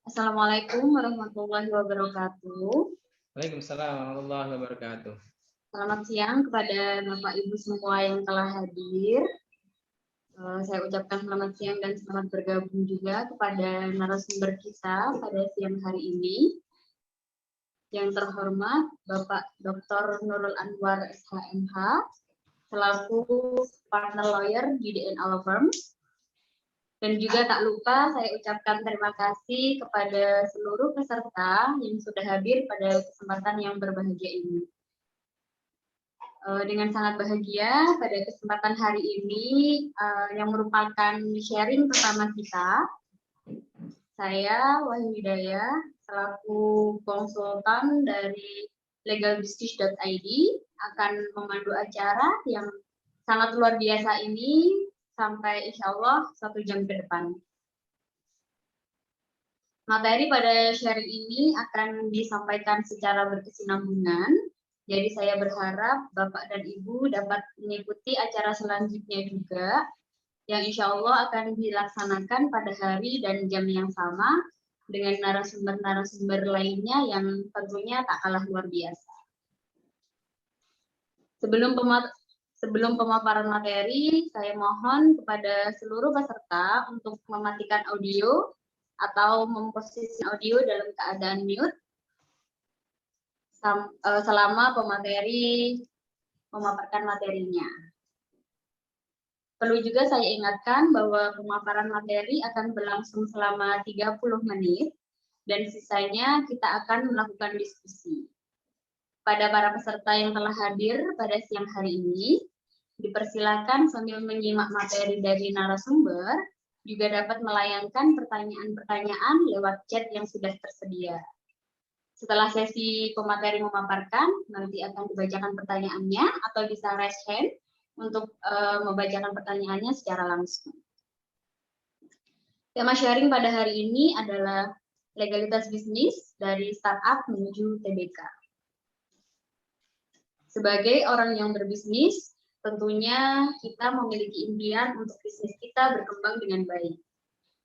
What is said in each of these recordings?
Assalamualaikum warahmatullahi wabarakatuh. Waalaikumsalam warahmatullahi wabarakatuh. Selamat siang kepada Bapak Ibu semua yang telah hadir. Saya ucapkan selamat siang dan selamat bergabung juga kepada narasumber kita pada siang hari ini. Yang terhormat Bapak Dr. Nurul Anwar SHMH, selaku partner lawyer di DNA Law Firm. Dan juga tak lupa saya ucapkan terima kasih kepada seluruh peserta yang sudah hadir pada kesempatan yang berbahagia ini. Dengan sangat bahagia pada kesempatan hari ini yang merupakan sharing pertama kita, saya Wahyu Hidayah selaku konsultan dari legalbusiness.id akan memandu acara yang sangat luar biasa ini sampai insya Allah 1 jam ke depan. Materi pada sharing ini akan disampaikan secara berkesinambungan, jadi saya berharap Bapak dan Ibu dapat mengikuti acara selanjutnya juga, yang insya Allah akan dilaksanakan pada hari dan jam yang sama dengan narasumber-narasumber lainnya yang tentunya tak kalah luar biasa. Sebelum pemaparan materi, saya mohon kepada seluruh peserta untuk mematikan audio atau memposisi audio dalam keadaan mute selama pemateri memaparkan materinya. Perlu juga saya ingatkan bahwa pemaparan materi akan berlangsung selama 30 menit dan sisanya kita akan melakukan diskusi. Pada para peserta yang telah hadir pada siang hari ini, dipersilakan sambil menyimak materi dari narasumber, juga dapat melayangkan pertanyaan-pertanyaan lewat chat yang sudah tersedia. Setelah sesi pemateri memaparkan, nanti akan dibacakan pertanyaannya atau bisa raise hand untuk membacakan pertanyaannya secara langsung. Tema sharing pada hari ini adalah legalitas bisnis dari startup menuju TBK. Sebagai orang yang berbisnis, tentunya kita memiliki impian untuk bisnis kita berkembang dengan baik.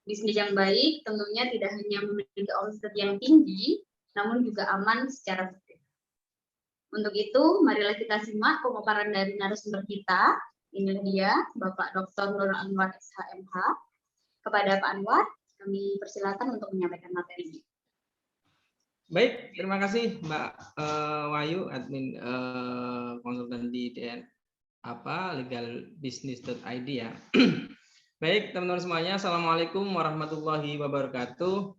Bisnis yang baik tentunya tidak hanya memiliki omset yang tinggi, namun juga aman secara fikih. Untuk itu, marilah kita simak pemaparan dari narasumber kita. Ini dia, Bapak Dr. Nurul Anwar SHMH. Kepada Pak Anwar, kami persilakan untuk menyampaikan materinya. Baik, terima kasih Mbak Wahyu, admin konsultan di legalbusiness.id ya. Baik, teman-teman semuanya, assalamualaikum warahmatullahi wabarakatuh.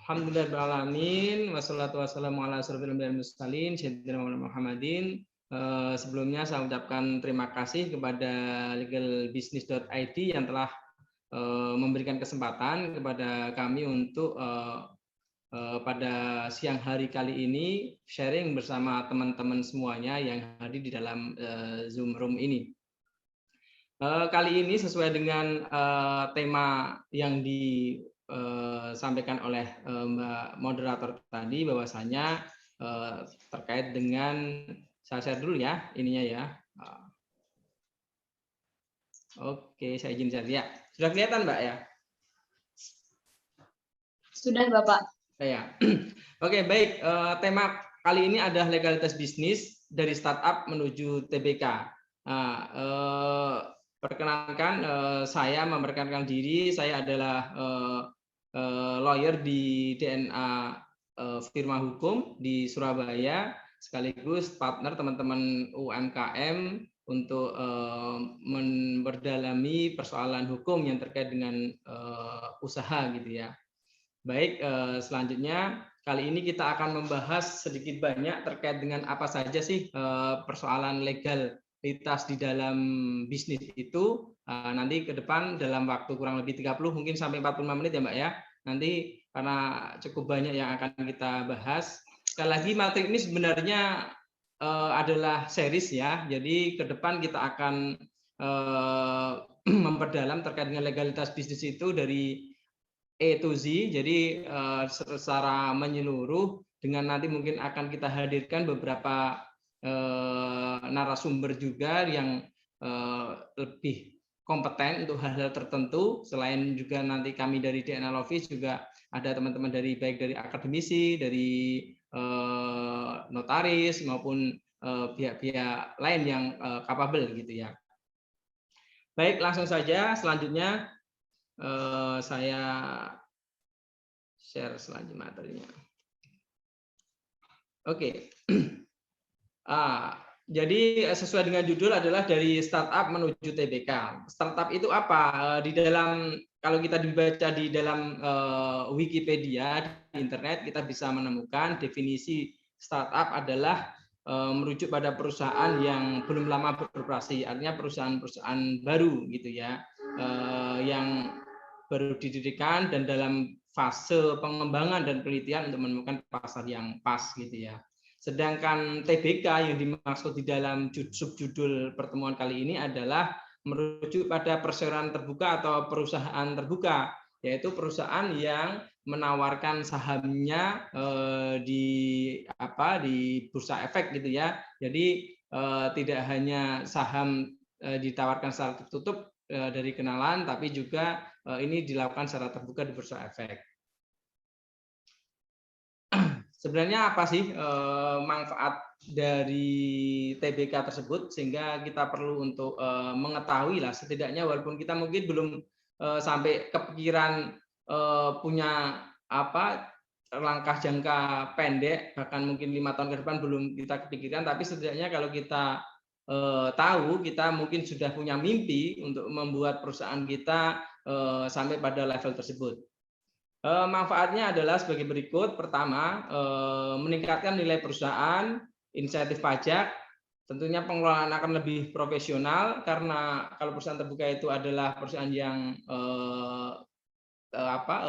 Alhamdulillahirrahmanirrahim. Wassalatu wassalamu ala asyrofil anbiya'i wal mursalin sayyidina Muhammadin. Sebelumnya saya ucapkan terima kasih kepada legalbusiness.id yang telah memberikan kesempatan kepada kami untuk pada siang hari kali ini sharing bersama teman-teman semuanya yang hadir di dalam Zoom room ini. Kali ini sesuai dengan tema yang disampaikan oleh Mbak moderator tadi, bahwasanya terkait dengan, saya share dulu ya ininya ya. Oke, saya izin share ya. Sudah kelihatan Mbak ya? Sudah Bapak. Ya. Oke, baik. Tema kali ini adalah legalitas bisnis dari startup menuju TBK. Perkenalkan, saya memperkenalkan diri. Saya adalah lawyer di DNA firma hukum di Surabaya, sekaligus partner teman-teman UMKM untuk memperdalami persoalan hukum yang terkait dengan usaha gitu ya. Baik, selanjutnya kali ini kita akan membahas sedikit banyak terkait dengan apa saja sih persoalan legalitas di dalam bisnis itu. Nanti ke depan dalam waktu kurang lebih 30 mungkin sampai 45 menit ya Mbak ya. Nanti karena cukup banyak yang akan kita bahas. Sekali lagi materi ini sebenarnya adalah series ya. Jadi ke depan kita akan memperdalam terkait dengan legalitas bisnis itu dari A to Z, jadi secara menyeluruh, dengan nanti mungkin akan kita hadirkan beberapa narasumber juga yang lebih kompeten untuk hal-hal tertentu. Selain juga nanti kami dari DNA Lofis juga ada teman-teman dari baik dari akademisi, dari notaris maupun pihak-pihak lain yang capable gitu ya. Baik, langsung saja selanjutnya saya share selanjutnya materinya. Oke. Jadi sesuai dengan judul adalah dari startup menuju TBK. Startup itu apa? Di dalam kalau kita dibaca di dalam Wikipedia di internet kita bisa menemukan definisi startup adalah merujuk pada perusahaan yang belum lama beroperasi, artinya perusahaan-perusahaan baru gitu ya, yang baru didirikan dan dalam fase pengembangan dan penelitian untuk menemukan pasar yang pas gitu ya. Sedangkan TBK yang dimaksud di dalam subjudul pertemuan kali ini adalah merujuk pada perseroan terbuka atau perusahaan terbuka, yaitu perusahaan yang menawarkan sahamnya di bursa efek gitu ya. Jadi tidak hanya saham ditawarkan secara tertutup dari kenalan, tapi juga ini dilakukan secara terbuka di bursa efek. Sebenarnya apa sih manfaat dari TBK tersebut sehingga kita perlu untuk mengetahui lah setidaknya walaupun kita mungkin belum sampai kepikiran punya langkah jangka pendek bahkan mungkin 5 tahun ke depan belum kita kepikirkan, tapi setidaknya kalau kita tahu kita mungkin sudah punya mimpi untuk membuat perusahaan kita sampai pada level tersebut. Manfaatnya adalah sebagai berikut. Pertama, meningkatkan nilai perusahaan, insentif pajak, tentunya pengelolaan akan lebih profesional karena kalau perusahaan terbuka itu adalah perusahaan yang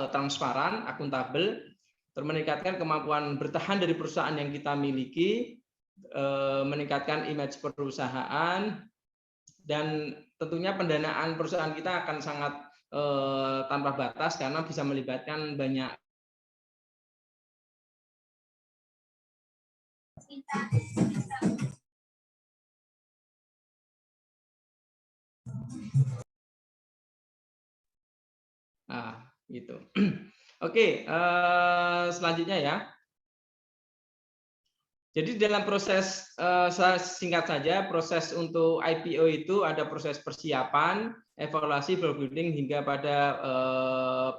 transparan, akuntabel, meningkatkan kemampuan bertahan dari perusahaan yang kita miliki, meningkatkan image perusahaan, dan tentunya pendanaan perusahaan kita akan sangat tanpa batas karena bisa melibatkan banyak gitu. Oke, selanjutnya ya. Jadi dalam proses singkat saja, proses untuk IPO itu ada proses persiapan, evaluasi, building hingga pada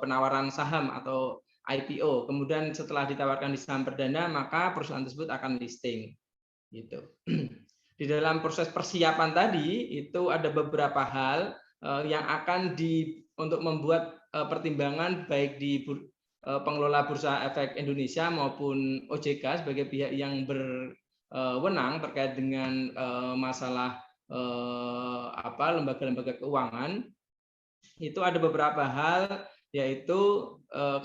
penawaran saham atau IPO. Kemudian setelah ditawarkan di saham perdana, maka perusahaan tersebut akan listing. Gitu. Di dalam proses persiapan tadi itu ada beberapa hal yang akan untuk membuat pertimbangan baik di pengelola Bursa Efek Indonesia maupun OJK sebagai pihak yang berwenang terkait dengan masalah lembaga-lembaga keuangan. Itu ada beberapa hal, yaitu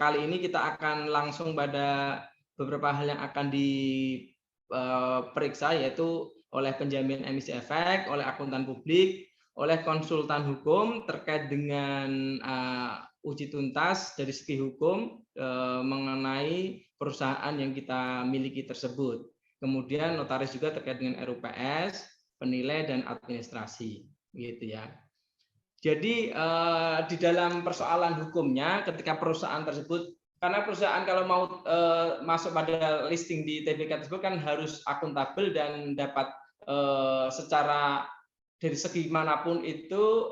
kali ini kita akan langsung pada beberapa hal yang akan diperiksa, yaitu oleh penjamin emisi efek, oleh akuntan publik, oleh konsultan hukum terkait dengan uji tuntas dari segi hukum mengenai perusahaan yang kita miliki tersebut. Kemudian notaris juga terkait dengan RUPS, penilai dan administrasi, gitu ya. Jadi di dalam persoalan hukumnya, ketika perusahaan tersebut, karena perusahaan kalau mau masuk pada listing di TBK tersebut kan harus akuntabel dan dapat secara dari segi manapun itu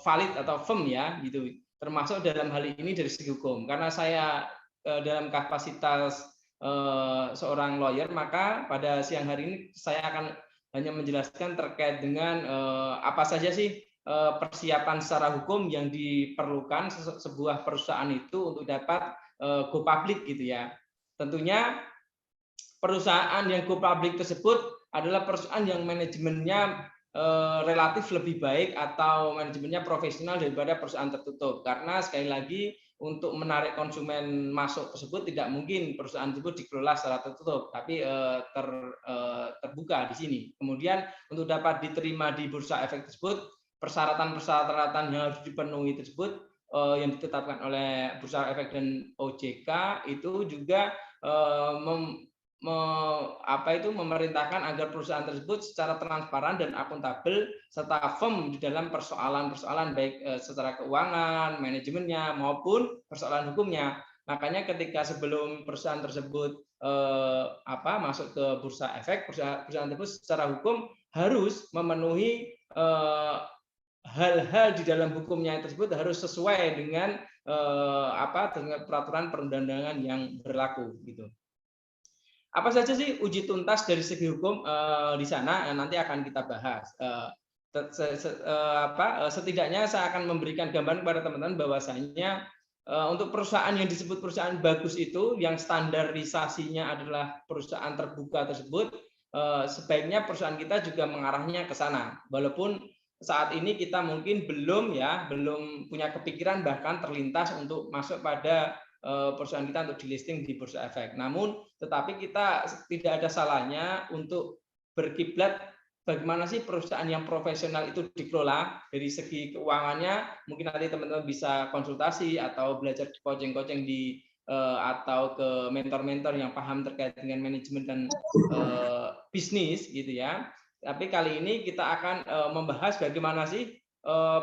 valid atau firm ya, gitu. Termasuk dalam hal ini dari segi hukum. Karena saya dalam kapasitas seorang lawyer, maka pada siang hari ini saya akan hanya menjelaskan terkait dengan apa saja sih persiapan secara hukum yang diperlukan sebuah perusahaan itu untuk dapat go public gitu ya. Tentunya perusahaan yang go public tersebut adalah perusahaan yang manajemennya relatif lebih baik atau manajemennya profesional daripada perusahaan tertutup, karena sekali lagi untuk menarik konsumen masuk tersebut tidak mungkin perusahaan tersebut dikelola secara tertutup, tapi terbuka di sini. Kemudian untuk dapat diterima di bursa efek tersebut, persyaratan-persyaratan yang harus dipenuhi tersebut yang ditetapkan oleh Bursa Efek dan OJK itu juga memerintahkan agar perusahaan tersebut secara transparan dan akuntabel serta firm di dalam persoalan-persoalan baik secara keuangan, manajemennya maupun persoalan hukumnya. Makanya ketika sebelum perusahaan tersebut masuk ke bursa efek, perusahaan tersebut secara hukum harus memenuhi hal-hal di dalam hukumnya tersebut harus sesuai dengan dengan peraturan perundang-undangan yang berlaku gitu. Apa saja sih uji tuntas dari segi hukum di sana nanti akan kita bahas. Setidaknya saya akan memberikan gambaran kepada teman-teman bahwasanya untuk perusahaan yang disebut perusahaan bagus itu yang standarisasinya adalah perusahaan terbuka tersebut, sebaiknya perusahaan kita juga mengarahnya ke sana. Walaupun saat ini kita mungkin belum punya kepikiran bahkan terlintas untuk masuk pada perusahaan kita untuk di listing di bursa efek. Namun tetapi kita tidak ada salahnya untuk berkiblat bagaimana sih perusahaan yang profesional itu dikelola dari segi keuangannya. Mungkin nanti teman-teman bisa konsultasi atau belajar coaching-coaching atau ke mentor-mentor yang paham terkait dengan manajemen dan bisnis gitu ya. Tapi kali ini kita akan membahas bagaimana sih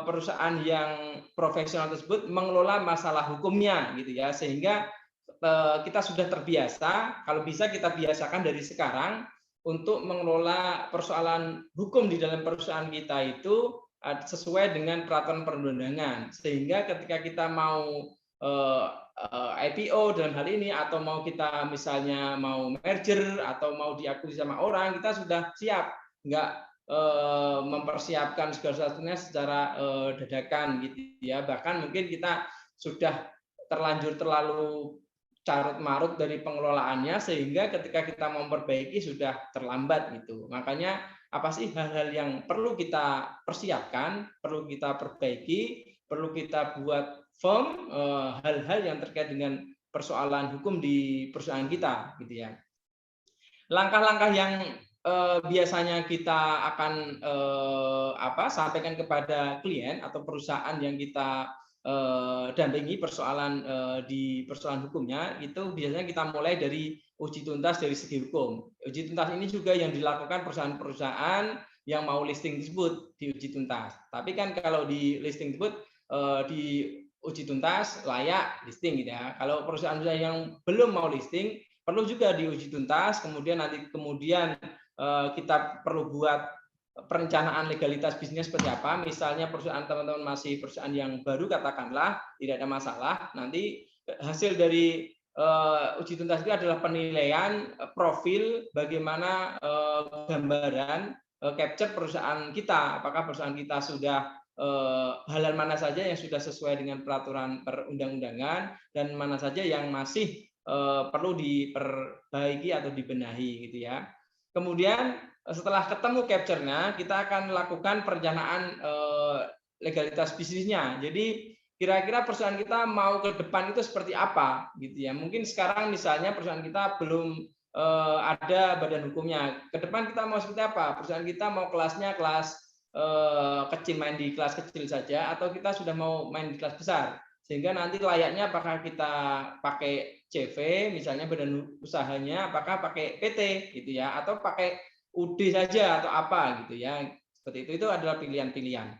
perusahaan yang profesional tersebut mengelola masalah hukumnya gitu ya, sehingga kita sudah terbiasa, kalau bisa kita biasakan dari sekarang untuk mengelola persoalan hukum di dalam perusahaan kita itu sesuai dengan peraturan perundang-undangan, sehingga ketika kita mau IPO dalam hal ini atau mau kita misalnya mau merger atau mau diakuisisi sama orang, kita sudah siap, nggak mempersiapkan segala sesuatunya secara dadakan gitu ya. Bahkan mungkin kita sudah terlanjur terlalu carut marut dari pengelolaannya sehingga ketika kita memperbaiki sudah terlambat gitu. Makanya apa sih hal-hal yang perlu kita persiapkan, perlu kita perbaiki, perlu kita buat firm hal-hal yang terkait dengan persoalan hukum di perusahaan kita gitu ya. Langkah-langkah yang biasanya kita akan sampaikan kepada klien atau perusahaan yang kita dampingi persoalan di persoalan hukumnya itu biasanya kita mulai dari uji tuntas dari segi hukum. Uji tuntas ini juga yang dilakukan perusahaan-perusahaan yang mau listing tersebut di uji tuntas. Tapi kan kalau di listing tersebut di uji tuntas layak listing gitu ya. Kalau perusahaan-perusahaan yang belum mau listing perlu juga diuji tuntas, kemudian kita perlu buat perencanaan legalitas bisnis seperti apa. Misalnya perusahaan teman-teman masih perusahaan yang baru katakanlah, tidak ada masalah. Nanti hasil dari uji tuntas itu adalah penilaian profil bagaimana gambaran capture perusahaan kita. Apakah perusahaan kita sudah hal mana saja yang sudah sesuai dengan peraturan perundang-undangan dan mana saja yang masih perlu diperbaiki atau dibenahi gitu ya. Kemudian setelah ketemu capture-nya, kita akan melakukan perencanaan legalitas bisnisnya. Jadi kira-kira perusahaan kita mau ke depan itu seperti apa gitu ya. Mungkin sekarang misalnya perusahaan kita belum ada badan hukumnya. Ke depan kita mau seperti apa? Perusahaan kita mau kelasnya kelas kecil, main di kelas kecil saja, atau kita sudah mau main di kelas besar. Sehingga nanti layaknya apakah kita pakai CV misalnya badan usahanya, apakah pakai PT gitu ya, atau pakai UD saja atau apa gitu ya. Seperti itu adalah pilihan-pilihan.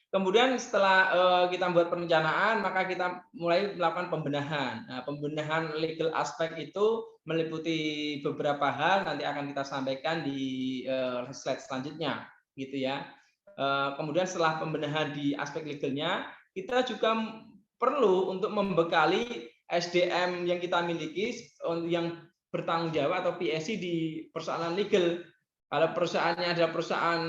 Kemudian setelah kita membuat perencanaan, maka kita mulai melakukan pembenahan. Nah, pembenahan legal aspek itu meliputi beberapa hal, nanti akan kita sampaikan di slide selanjutnya gitu ya. Kemudian setelah pembenahan di aspek legalnya, kita juga perlu untuk membekali SDM yang kita miliki yang bertanggung jawab atau PSC di persoalan legal. Kalau perusahaannya adalah perusahaan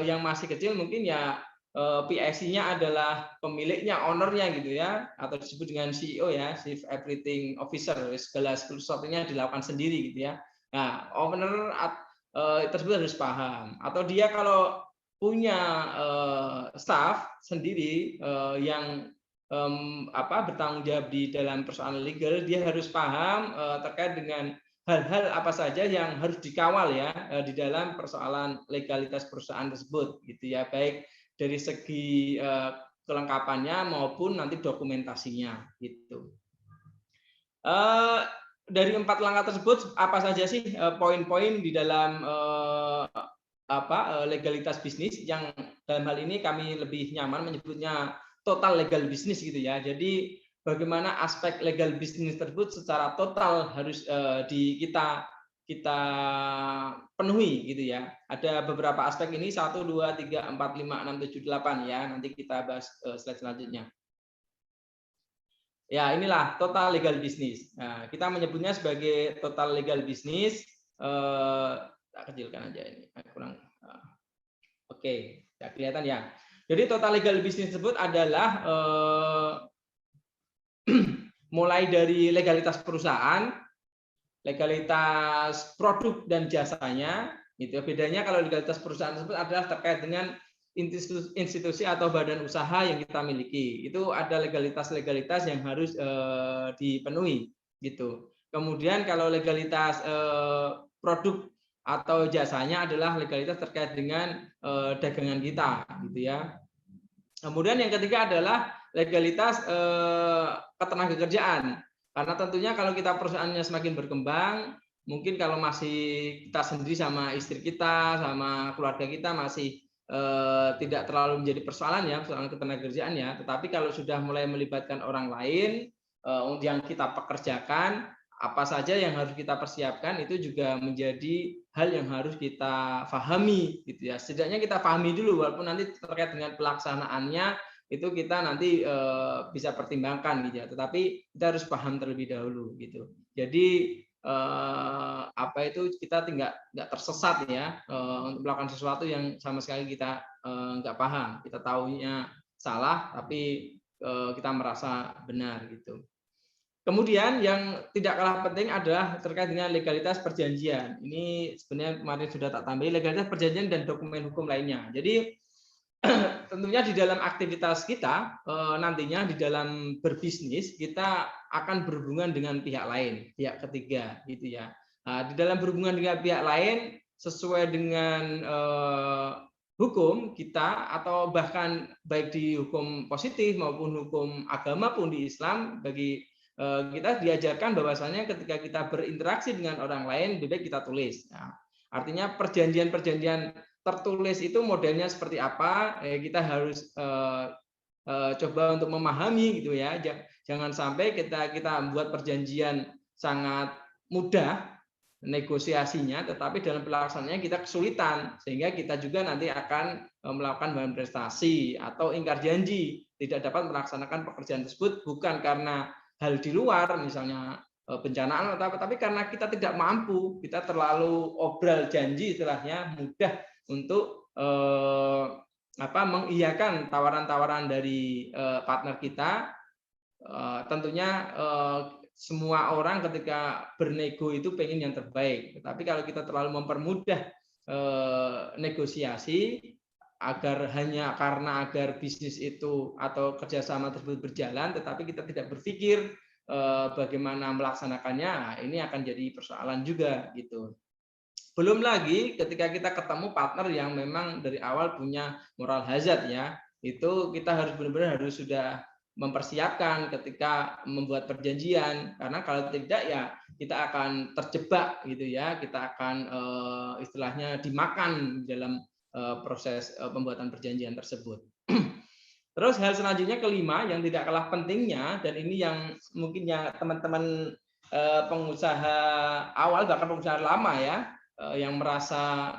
yang masih kecil, mungkin ya PSC-nya adalah pemiliknya, ownernya gitu ya, atau disebut dengan CEO ya, Chief Everything Officer, segala sesuatunya dilakukan sendiri gitu ya. Nah, owner tersebut harus paham. Atau dia kalau punya staff sendiri yang bertanggung jawab di dalam persoalan legal, dia harus paham terkait dengan hal-hal apa saja yang harus dikawal ya di dalam persoalan legalitas perusahaan tersebut gitu ya, baik dari segi kelengkapannya maupun nanti dokumentasinya gitu. dari 4 langkah tersebut apa saja sih poin-poin di dalam legalitas bisnis yang dalam hal ini kami lebih nyaman menyebutnya total legal bisnis gitu ya. Jadi bagaimana aspek legal bisnis tersebut secara total harus kita penuhi gitu ya. Ada beberapa aspek ini 1, 2, 3, 4, 5, 6, 7, 8 ya. Nanti kita bahas slide selanjutnya. Ya, inilah total legal bisnis. Nah, kita menyebutnya sebagai total legal bisnis. Tak kecilkan aja ini. Kurang. Oke, ya kelihatan ya. Jadi total legal bisnis tersebut adalah mulai dari legalitas perusahaan, legalitas produk dan jasanya. Itu bedanya kalau legalitas perusahaan tersebut adalah terkait dengan institusi atau badan usaha yang kita miliki. Itu ada legalitas-legalitas yang harus dipenuhi gitu. Kemudian kalau legalitas produk atau jasanya adalah legalitas terkait dengan dagangan kita gitu ya. Kemudian yang ketiga adalah legalitas ketenagakerjaan. Karena tentunya kalau kita perusahaannya semakin berkembang, mungkin kalau masih kita sendiri sama istri kita, sama keluarga kita masih tidak terlalu menjadi persoalan ya, persoalan ketenagakerjaan ya. Tetapi kalau sudah mulai melibatkan orang lain yang kita pekerjakan, apa saja yang harus kita persiapkan itu juga menjadi hal yang harus kita pahami gitu ya. Setidaknya kita pahami dulu, walaupun nanti terkait dengan pelaksanaannya itu kita nanti bisa pertimbangkan gitu ya. Tetapi kita harus paham terlebih dahulu gitu. Jadi kita nggak tersesat ya untuk melakukan sesuatu yang sama sekali kita nggak paham. Kita tahunya salah, tapi kita merasa benar gitu. Kemudian yang tidak kalah penting adalah terkait dengan legalitas perjanjian. Ini sebenarnya kemarin sudah tak tambahin, legalitas perjanjian dan dokumen hukum lainnya. Jadi tentunya di dalam aktivitas kita nantinya di dalam berbisnis kita akan berhubungan dengan pihak lain, pihak ketiga gitu ya. Nah, di dalam berhubungan dengan pihak lain sesuai dengan hukum kita atau bahkan baik di hukum positif maupun hukum agama pun di Islam bagi kita diajarkan bahwasanya ketika kita berinteraksi dengan orang lain lebih baik kita tulis. Nah, artinya perjanjian-perjanjian tertulis itu modelnya seperti apa? Kita harus coba untuk memahami gitu ya. Jangan sampai kita membuat perjanjian sangat mudah negosiasinya, tetapi dalam pelaksanaannya kita kesulitan sehingga kita juga nanti akan melakukan manifestasi atau ingkar janji, tidak dapat melaksanakan pekerjaan tersebut bukan karena hal di luar misalnya bencana atau tapi karena kita tidak mampu, kita terlalu obral janji istilahnya, mudah untuk mengiyakan tawaran-tawaran dari partner kita. Tentunya semua orang ketika bernego itu pengen yang terbaik, tetapi kalau kita terlalu mempermudah negosiasi agar bisnis itu atau kerjasama tersebut berjalan, tetapi kita tidak berpikir bagaimana melaksanakannya, ini akan jadi persoalan juga gitu. Belum lagi ketika kita ketemu partner yang memang dari awal punya moral hazard ya, itu kita harus benar-benar sudah mempersiapkan ketika membuat perjanjian, karena kalau tidak ya kita akan terjebak gitu ya, kita akan istilahnya dimakan dalam proses pembuatan perjanjian tersebut. Terus hal selanjutnya kelima yang tidak kalah pentingnya, dan ini yang mungkin ya teman-teman pengusaha awal bahkan pengusaha lama ya yang merasa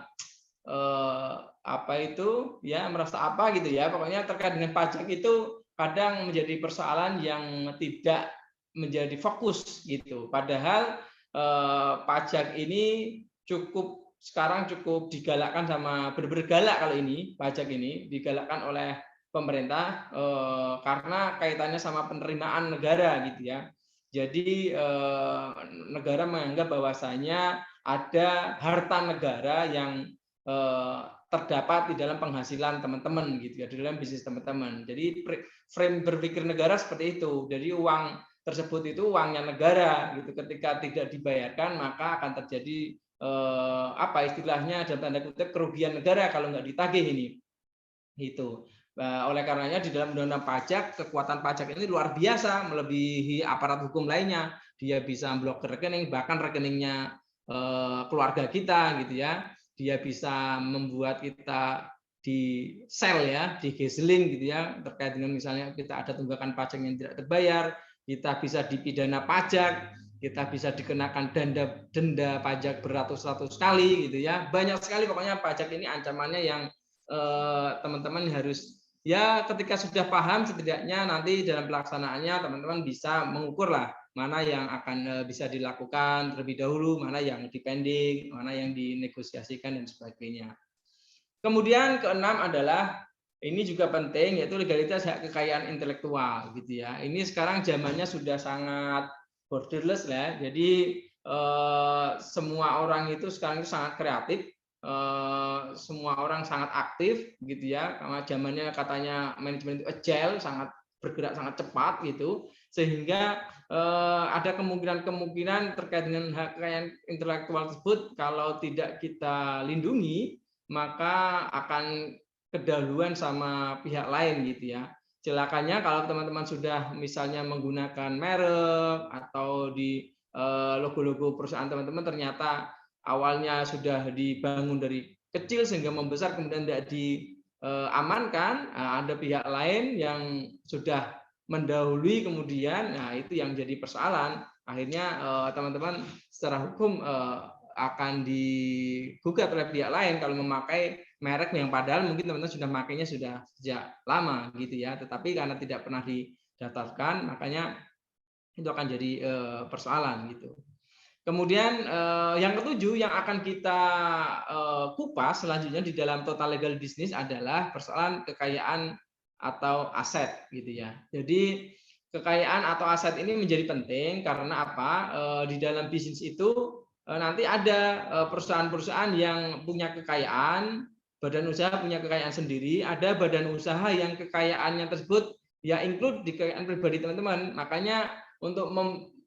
merasa apa gitu ya, pokoknya terkait dengan pajak itu kadang menjadi persoalan yang tidak menjadi fokus gitu. Padahal pajak ini sekarang cukup digalakkan sama benar-benar galak. Kalau ini pajak ini digalakkan oleh pemerintah karena kaitannya sama penerimaan negara gitu ya. Jadi negara menganggap bahwasanya ada harta negara yang terdapat di dalam penghasilan teman-teman gitu ya, di dalam bisnis teman-teman. Jadi frame berpikir negara seperti itu. Jadi uang tersebut itu uangnya negara gitu. Ketika tidak dibayarkan maka akan terjadi istilahnya dalam tanda kutip kerugian negara kalau nggak ditagih ini. Itu. Oleh karenanya di dalam undang-undang pajak, kekuatan pajak ini luar biasa melebihi aparat hukum lainnya. dia bisa blokir rekening, bahkan rekeningnya keluarga kita gitu ya. Dia bisa membuat kita di sel ya, di gazeling gitu ya, terkait dengan misalnya kita ada tunggakan pajak yang tidak terbayar, kita bisa dipidana pajak, kita bisa dikenakan denda pajak beratus-ratus kali gitu ya. Banyak sekali pokoknya pajak ini ancamannya yang teman-teman harus ya ketika sudah paham setidaknya nanti dalam pelaksanaannya teman-teman bisa mengukur lah mana yang akan bisa dilakukan terlebih dahulu, mana yang dipending, mana yang dinegosiasikan dan sebagainya. Kemudian keenam adalah ini juga penting yaitu legalitas hak kekayaan intelektual gitu ya. Ini sekarang zamannya sudah sangat borderless ya. Jadi semua orang itu sekarang itu sangat kreatif, semua orang sangat aktif gitu ya. Karena zamannya katanya manajemen itu agile, sangat bergerak sangat cepat gitu, sehingga ada kemungkinan terkait dengan hak kekayaan intelektual tersebut kalau tidak kita lindungi maka akan kedahuluan sama pihak lain gitu ya. Celakanya kalau teman-teman sudah misalnya menggunakan merek atau di logo-logo perusahaan teman-teman ternyata awalnya sudah dibangun dari kecil sehingga membesar kemudian tidak diamankan, ada pihak lain yang sudah mendahului kemudian, nah itu yang jadi persoalan. Akhirnya teman-teman secara hukum akan digugat oleh pihak lain kalau memakai merek yang padahal mungkin teman-teman sudah makainya sudah sejak lama gitu ya, tetapi karena tidak pernah didaftarkan makanya itu akan jadi persoalan gitu. Kemudian yang ketujuh yang akan kita kupas selanjutnya di dalam total legal business adalah persoalan kekayaan atau aset gitu ya. Jadi kekayaan atau aset ini menjadi penting karena apa? Di dalam bisnis itu nanti ada perusahaan-perusahaan yang punya kekayaan, badan usaha punya kekayaan sendiri, ada badan usaha yang kekayaannya tersebut ya include di kekayaan pribadi teman-teman. Makanya untuk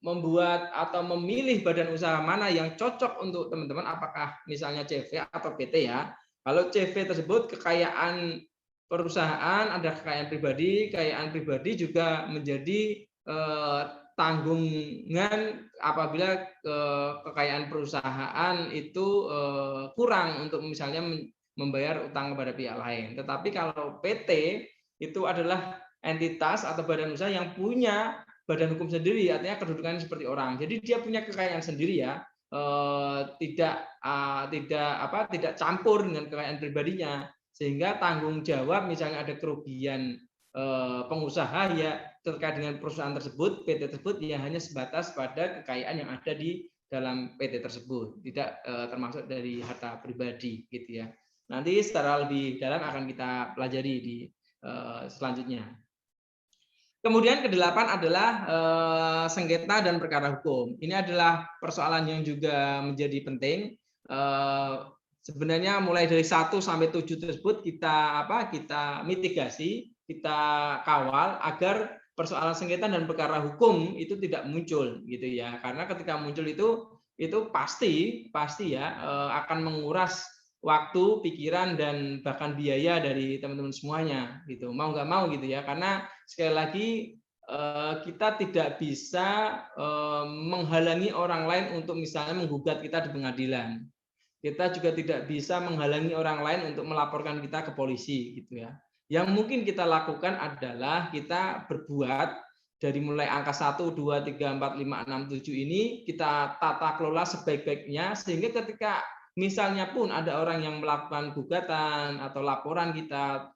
membuat atau memilih badan usaha mana yang cocok untuk teman-teman, apakah misalnya CV atau PT ya. Kalau CV tersebut kekayaan perusahaan, ada kekayaan pribadi juga menjadi tanggungan apabila kekayaan perusahaan itu kurang untuk misalnya membayar utang kepada pihak lain. Tetapi kalau PT itu adalah entitas atau badan usaha yang punya badan hukum sendiri, artinya kedudukannya seperti orang. Jadi dia punya kekayaan sendiri ya, tidak campur dengan kekayaan pribadinya, sehingga tanggung jawab misalnya ada kerugian pengusaha ya terkait dengan perusahaan tersebut, PT tersebut ya hanya sebatas pada kekayaan yang ada di dalam PT tersebut, tidak termasuk dari harta pribadi gitu ya. Nanti secara lebih dalam akan kita pelajari di selanjutnya. Kemudian kedelapan adalah sengketa dan perkara hukum. Ini adalah persoalan yang juga menjadi penting. Sebenarnya mulai dari 1 sampai 7 tersebut kita mitigasi, kita kawal agar persoalan sengketa dan perkara hukum itu tidak muncul gitu ya. Karena ketika muncul itu pasti ya akan menguras waktu, pikiran dan bahkan biaya dari teman-teman semuanya gitu. Mau nggak mau gitu ya. Karena sekali lagi kita tidak bisa menghalangi orang lain untuk misalnya menggugat kita di pengadilan. Kita juga tidak bisa menghalangi orang lain untuk melaporkan kita ke polisi gitu ya. Yang mungkin kita lakukan adalah kita berbuat dari mulai angka 1, 2, 3, 4, 5, 6, 7 ini kita tata kelola sebaik-baiknya sehingga ketika misalnya pun ada orang yang melakukan gugatan atau laporan kita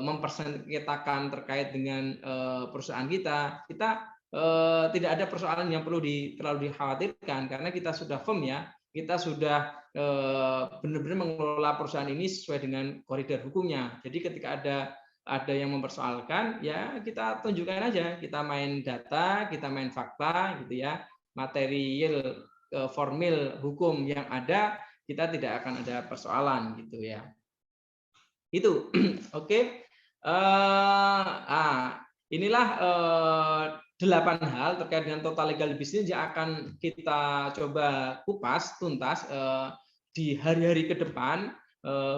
mempersengketakan terkait dengan perusahaan kita tidak ada persoalan yang perlu terlalu dikhawatirkan karena kita sudah firm ya, kita sudah benar-benar mengelola perusahaan ini sesuai dengan koridor hukumnya. Jadi ketika ada yang mempersoalkan, ya kita tunjukkan aja, kita main data, kita main fakta, gitu ya, material formil hukum yang ada, kita tidak akan ada persoalan, gitu ya. Itu, oke. Inilah 8 hal terkait dengan total legal business yang akan kita coba kupas tuntas di hari-hari ke depan,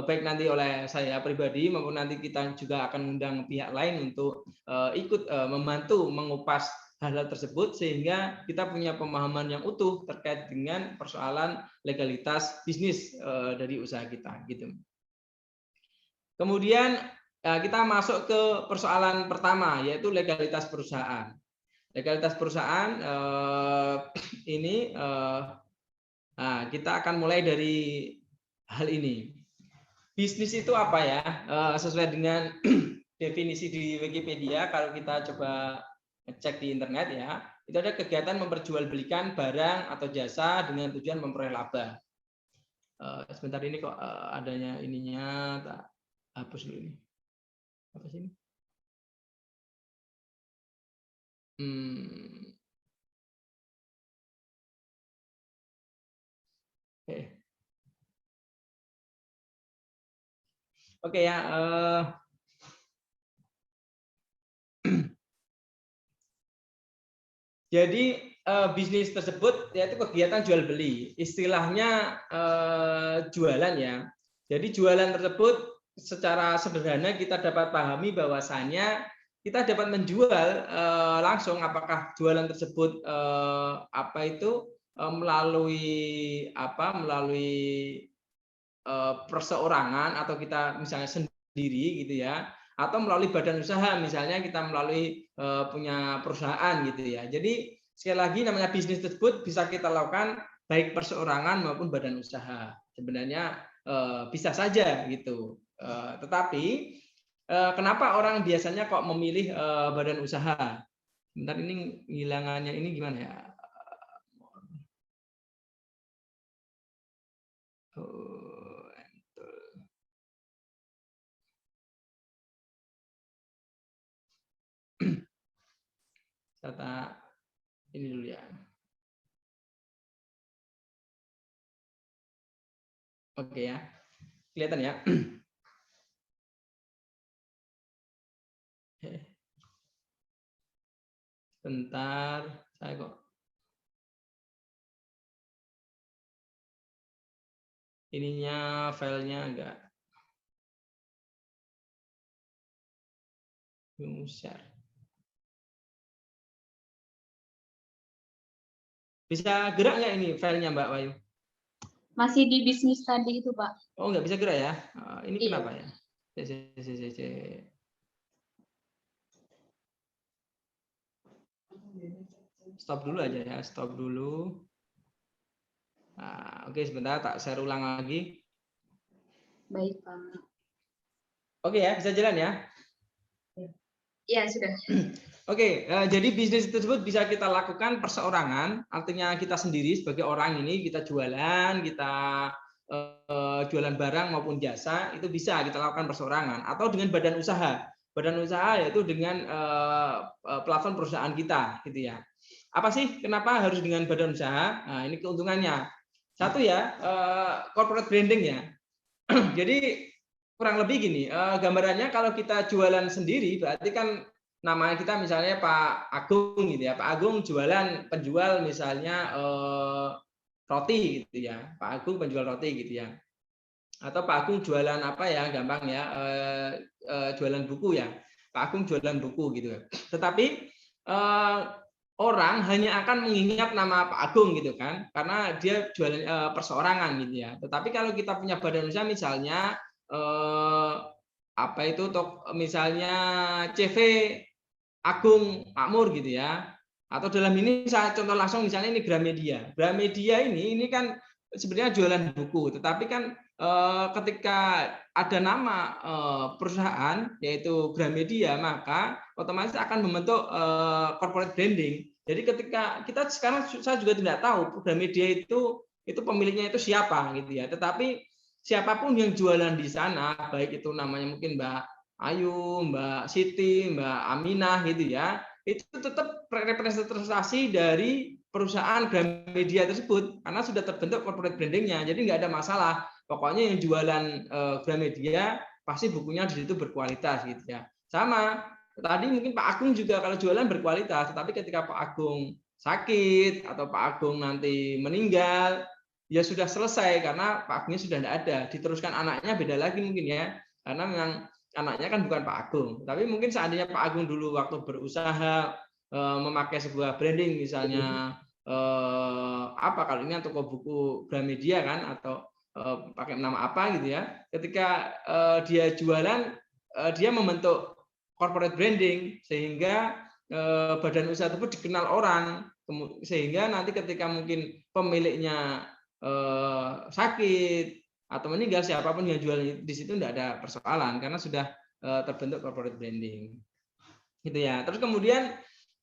baik nanti oleh saya pribadi maupun nanti kita juga akan mengundang pihak lain untuk ikut membantu mengupas hal-hal tersebut sehingga kita punya pemahaman yang utuh terkait dengan persoalan legalitas bisnis dari usaha kita gitu. Kemudian kita masuk ke persoalan pertama, yaitu legalitas perusahaan. Legalitas perusahaan ini kita akan mulai dari hal ini. Bisnis itu apa ya? Sesuai dengan definisi di Wikipedia, kalau kita coba ngecek di internet ya, itu ada kegiatan memperjualbelikan barang atau jasa dengan tujuan memperoleh laba. Sebentar ini kok adanya ininya, tak hapus dulu ini. Apa sih ini? Oke ya. Jadi bisnis tersebut yaitu kegiatan jual beli, istilahnya jualan ya. Jadi jualan tersebut secara sederhana kita dapat pahami bahwasanya kita dapat menjual langsung, apakah jualan tersebut melalui perseorangan atau kita misalnya sendiri gitu ya, atau melalui badan usaha, misalnya kita melalui punya perusahaan gitu ya. Jadi sekali lagi namanya bisnis tersebut bisa kita lakukan baik perseorangan maupun badan usaha. Sebenarnya bisa saja gitu. Tetapi kenapa orang biasanya kok memilih badan usaha? Bentar, ini hilangannya ini gimana ya? Data ini dulu ya. Oke ya, kelihatan ya. Bentar, saya kok ininya filenya enggak share. Bisa gerak nggak ini filenya Mbak Wayu? Masih di bisnis tadi itu, Pak. Oh, nggak bisa gerak ya? Ini Iya. kenapa ya? Stop dulu aja ya, stop dulu. Nah, oke, sebentar tak share ulang lagi. Baik, Pak. Oke ya, bisa jalan ya? Iya, sudah. Oke, jadi bisnis tersebut bisa kita lakukan perseorangan, artinya kita sendiri sebagai orang ini kita jualan, kita jualan barang maupun jasa, itu bisa kita lakukan perseorangan, atau dengan badan usaha. Badan usaha yaitu dengan platform perusahaan kita, gitu ya. Apa sih kenapa harus dengan badan usaha? Nah, ini keuntungannya. Satu ya, corporate branding ya. Jadi kurang lebih gini, gambarannya kalau kita jualan sendiri berarti kan nama kita misalnya Pak Agung gitu ya. Pak Agung penjual misalnya roti gitu ya. Pak Agung penjual roti gitu ya. Atau Pak Agung jualan apa ya, gampang ya, jualan buku ya. Pak Agung jualan buku gitu. Tetapi orang hanya akan mengingat nama Pak Agung gitu kan, karena dia jualan perseorangan gitu ya. Tetapi kalau kita punya badan usaha misalnya misalnya CV Agung Makmur gitu ya, atau dalam ini saya contoh langsung misalnya ini Gramedia. Gramedia ini kan sebenarnya jualan buku, tetapi kan ketika ada nama perusahaan yaitu Gramedia, maka otomatis akan membentuk corporate branding. Jadi ketika kita sekarang saya juga tidak tahu Gramedia itu pemiliknya itu siapa gitu ya, tetapi siapapun yang jualan di sana, baik itu namanya mungkin Mbak Ayu, Mbak Siti, Mbak Aminah gitu ya, itu tetap representasi dari perusahaan Gramedia tersebut karena sudah terbentuk corporate brandingnya, jadi nggak ada masalah. Pokoknya yang jualan Gramedia pasti bukunya di situ berkualitas gitu ya. Sama tadi mungkin Pak Agung juga kalau jualan berkualitas, tetapi ketika Pak Agung sakit atau Pak Agung nanti meninggal, ya sudah selesai karena Pak Agungnya sudah tidak ada. Diteruskan anaknya beda lagi mungkin ya, karena memang anaknya kan bukan Pak Agung. Tapi mungkin seandainya Pak Agung dulu waktu berusaha memakai sebuah branding, misalnya apa kalau ini toko buku Gramedia kan, atau pakai nama apa gitu ya. Ketika dia jualan, dia membentuk corporate branding sehingga badan usaha tersebut dikenal orang, sehingga nanti ketika mungkin pemiliknya sakit atau meninggal, siapapun yang jual di situ tidak ada persoalan karena sudah terbentuk corporate branding. Gitu ya. Terus kemudian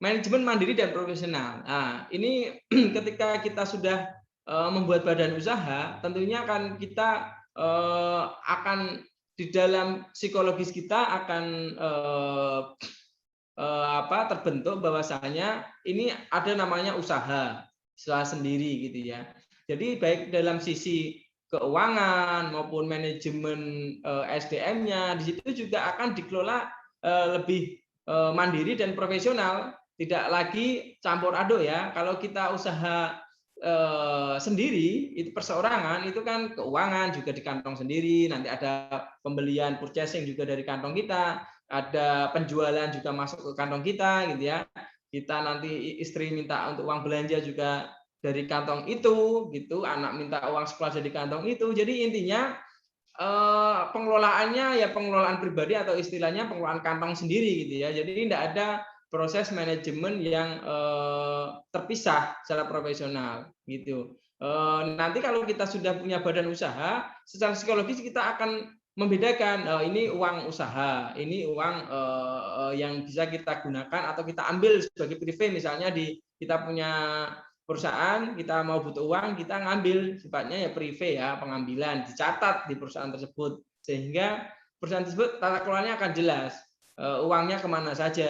manajemen mandiri dan profesional. Nah, ini ketika kita sudah membuat badan usaha, tentunya kan kita akan di dalam psikologis kita akan terbentuk bahwasanya ini ada namanya usaha sendiri gitu ya. Jadi baik dalam sisi keuangan maupun manajemen SDM-nya di situ juga akan dikelola lebih mandiri dan profesional, tidak lagi campur aduk ya. Kalau kita usaha sendiri itu perseorangan, itu kan keuangan juga di kantong sendiri, nanti ada pembelian purchasing juga dari kantong kita, ada penjualan juga masuk ke kantong kita gitu ya. Kita nanti istri minta untuk uang belanja juga dari kantong itu gitu, anak minta uang sekolah dari kantong itu. Jadi intinya pengelolaannya ya pengelolaan pribadi atau istilahnya pengelolaan kantong sendiri gitu ya. Jadi tidak ada proses manajemen yang terpisah secara profesional gitu. Nanti kalau kita sudah punya badan usaha, secara psikologis kita akan membedakan ini uang usaha, ini uang yang bisa kita gunakan atau kita ambil sebagai privé, misalnya kita punya perusahaan, kita mau butuh uang, kita ngambil, sifatnya ya privé ya, pengambilan, dicatat di perusahaan tersebut, sehingga perusahaan tersebut tata kelolanya akan jelas, uangnya kemana saja,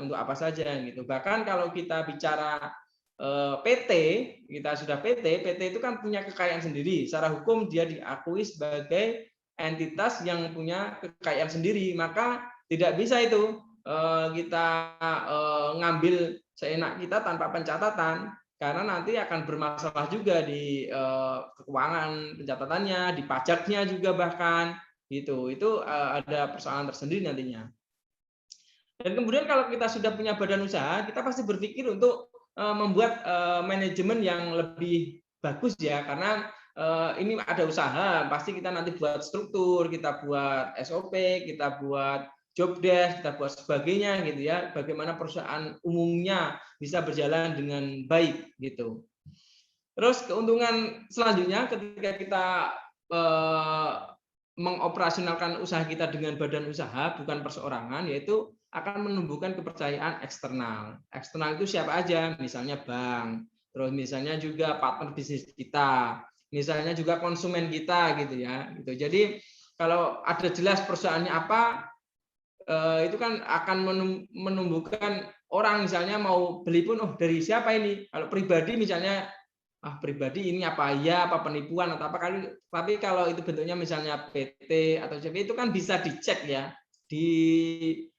untuk apa saja gitu. Bahkan kalau kita bicara PT, kita sudah PT itu kan punya kekayaan sendiri, secara hukum dia diakui sebagai entitas yang punya kekayaan sendiri, maka tidak bisa itu kita ngambil seenak kita tanpa pencatatan, karena nanti akan bermasalah juga di keuangan pencatatannya, di pajaknya juga bahkan gitu. Itu ada persoalan tersendiri nantinya. Dan kemudian kalau kita sudah punya badan usaha, kita pasti berpikir untuk membuat manajemen yang lebih bagus ya, karena ini ada usaha, pasti kita nanti buat struktur, kita buat SOP, kita buat job desk, kita buat sebagainya gitu ya, bagaimana perusahaan umumnya bisa berjalan dengan baik gitu. Terus keuntungan selanjutnya ketika kita mengoperasionalkan usaha kita dengan badan usaha bukan perseorangan, yaitu akan menumbuhkan kepercayaan eksternal. Eksternal itu siapa aja? Misalnya bank, terus misalnya juga partner bisnis kita, misalnya juga konsumen kita gitu ya. Gitu. Jadi kalau ada jelas perusahaannya apa, itu kan akan menumbuhkan orang, misalnya mau beli pun, oh dari siapa ini? Kalau pribadi misalnya, pribadi ini apa ya, apa penipuan atau apa kali. Tapi kalau itu bentuknya misalnya PT atau CV, itu kan bisa dicek ya.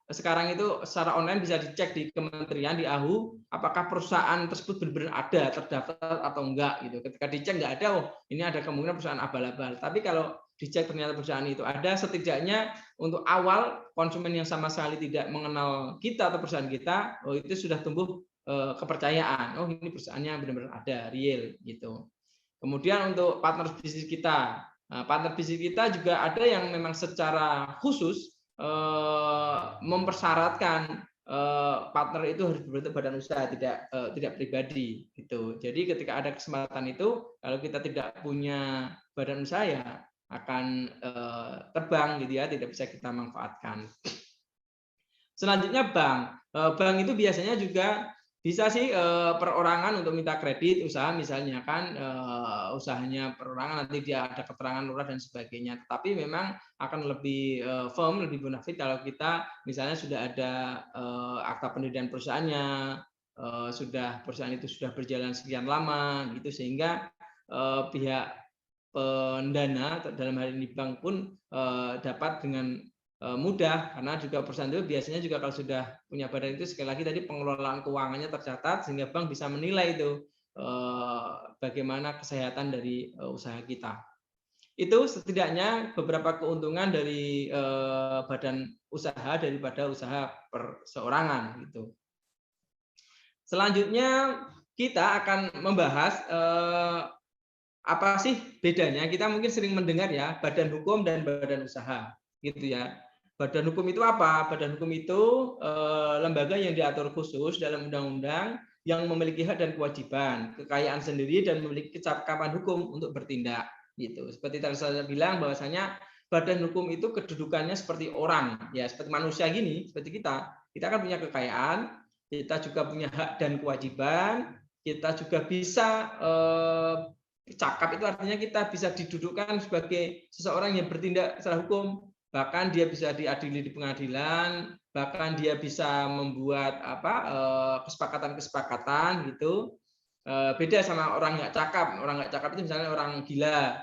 Sekarang itu secara online bisa dicek di kementerian, di AHU, apakah perusahaan tersebut benar-benar ada, terdaftar atau enggak gitu. Ketika dicek enggak ada, oh ini ada kemungkinan perusahaan abal-abal. Tapi kalau dicek ternyata perusahaan itu ada, setidaknya untuk awal konsumen yang sama sekali tidak mengenal kita atau perusahaan kita, oh itu sudah tumbuh kepercayaan. Oh ini perusahaannya benar-benar ada, real gitu. Kemudian untuk partner bisnis kita, partner bisnis kita juga ada yang memang secara khusus mempersyaratkan partner itu harus berbentuk badan usaha, tidak pribadi gitu. Jadi ketika ada kesempatan itu, kalau kita tidak punya badan usaha ya akan terbang gitu ya, tidak bisa kita manfaatkan. Selanjutnya bank. Bank itu biasanya juga bisa sih perorangan untuk minta kredit usaha, misalnya kan usahanya perorangan, nanti dia ada keterangan lurah dan sebagainya. Tetapi memang akan lebih firm, lebih bonafit kalau kita misalnya sudah ada akta pendirian perusahaannya, perusahaan itu sudah berjalan sekian lama gitu, sehingga pihak pendana dalam hal ini bank pun dapat dengan mudah, karena juga perusahaan itu biasanya juga kalau sudah punya badan itu, sekali lagi tadi pengelolaan keuangannya tercatat, sehingga bank bisa menilai itu bagaimana kesehatan dari usaha kita. Itu setidaknya beberapa keuntungan dari badan usaha daripada usaha perseorangan gitu. Selanjutnya kita akan membahas apa sih bedanya. Kita mungkin sering mendengar ya badan hukum dan badan usaha, gitu ya. Badan hukum itu apa? Badan hukum itu lembaga yang diatur khusus dalam undang-undang yang memiliki hak dan kewajiban, kekayaan sendiri dan memiliki kecakapan hukum untuk bertindak. Gitu. Seperti tadi saya bilang bahwasanya badan hukum itu kedudukannya seperti orang, ya seperti manusia gini, seperti kita. Kita kan punya kekayaan, kita juga punya hak dan kewajiban, kita juga bisa cakap itu artinya kita bisa didudukkan sebagai seseorang yang bertindak secara hukum, bahkan dia bisa diadili di pengadilan, bahkan dia bisa membuat kesepakatan-kesepakatan gitu. Beda sama orang nggak cakap. Orang nggak cakap itu misalnya orang gila,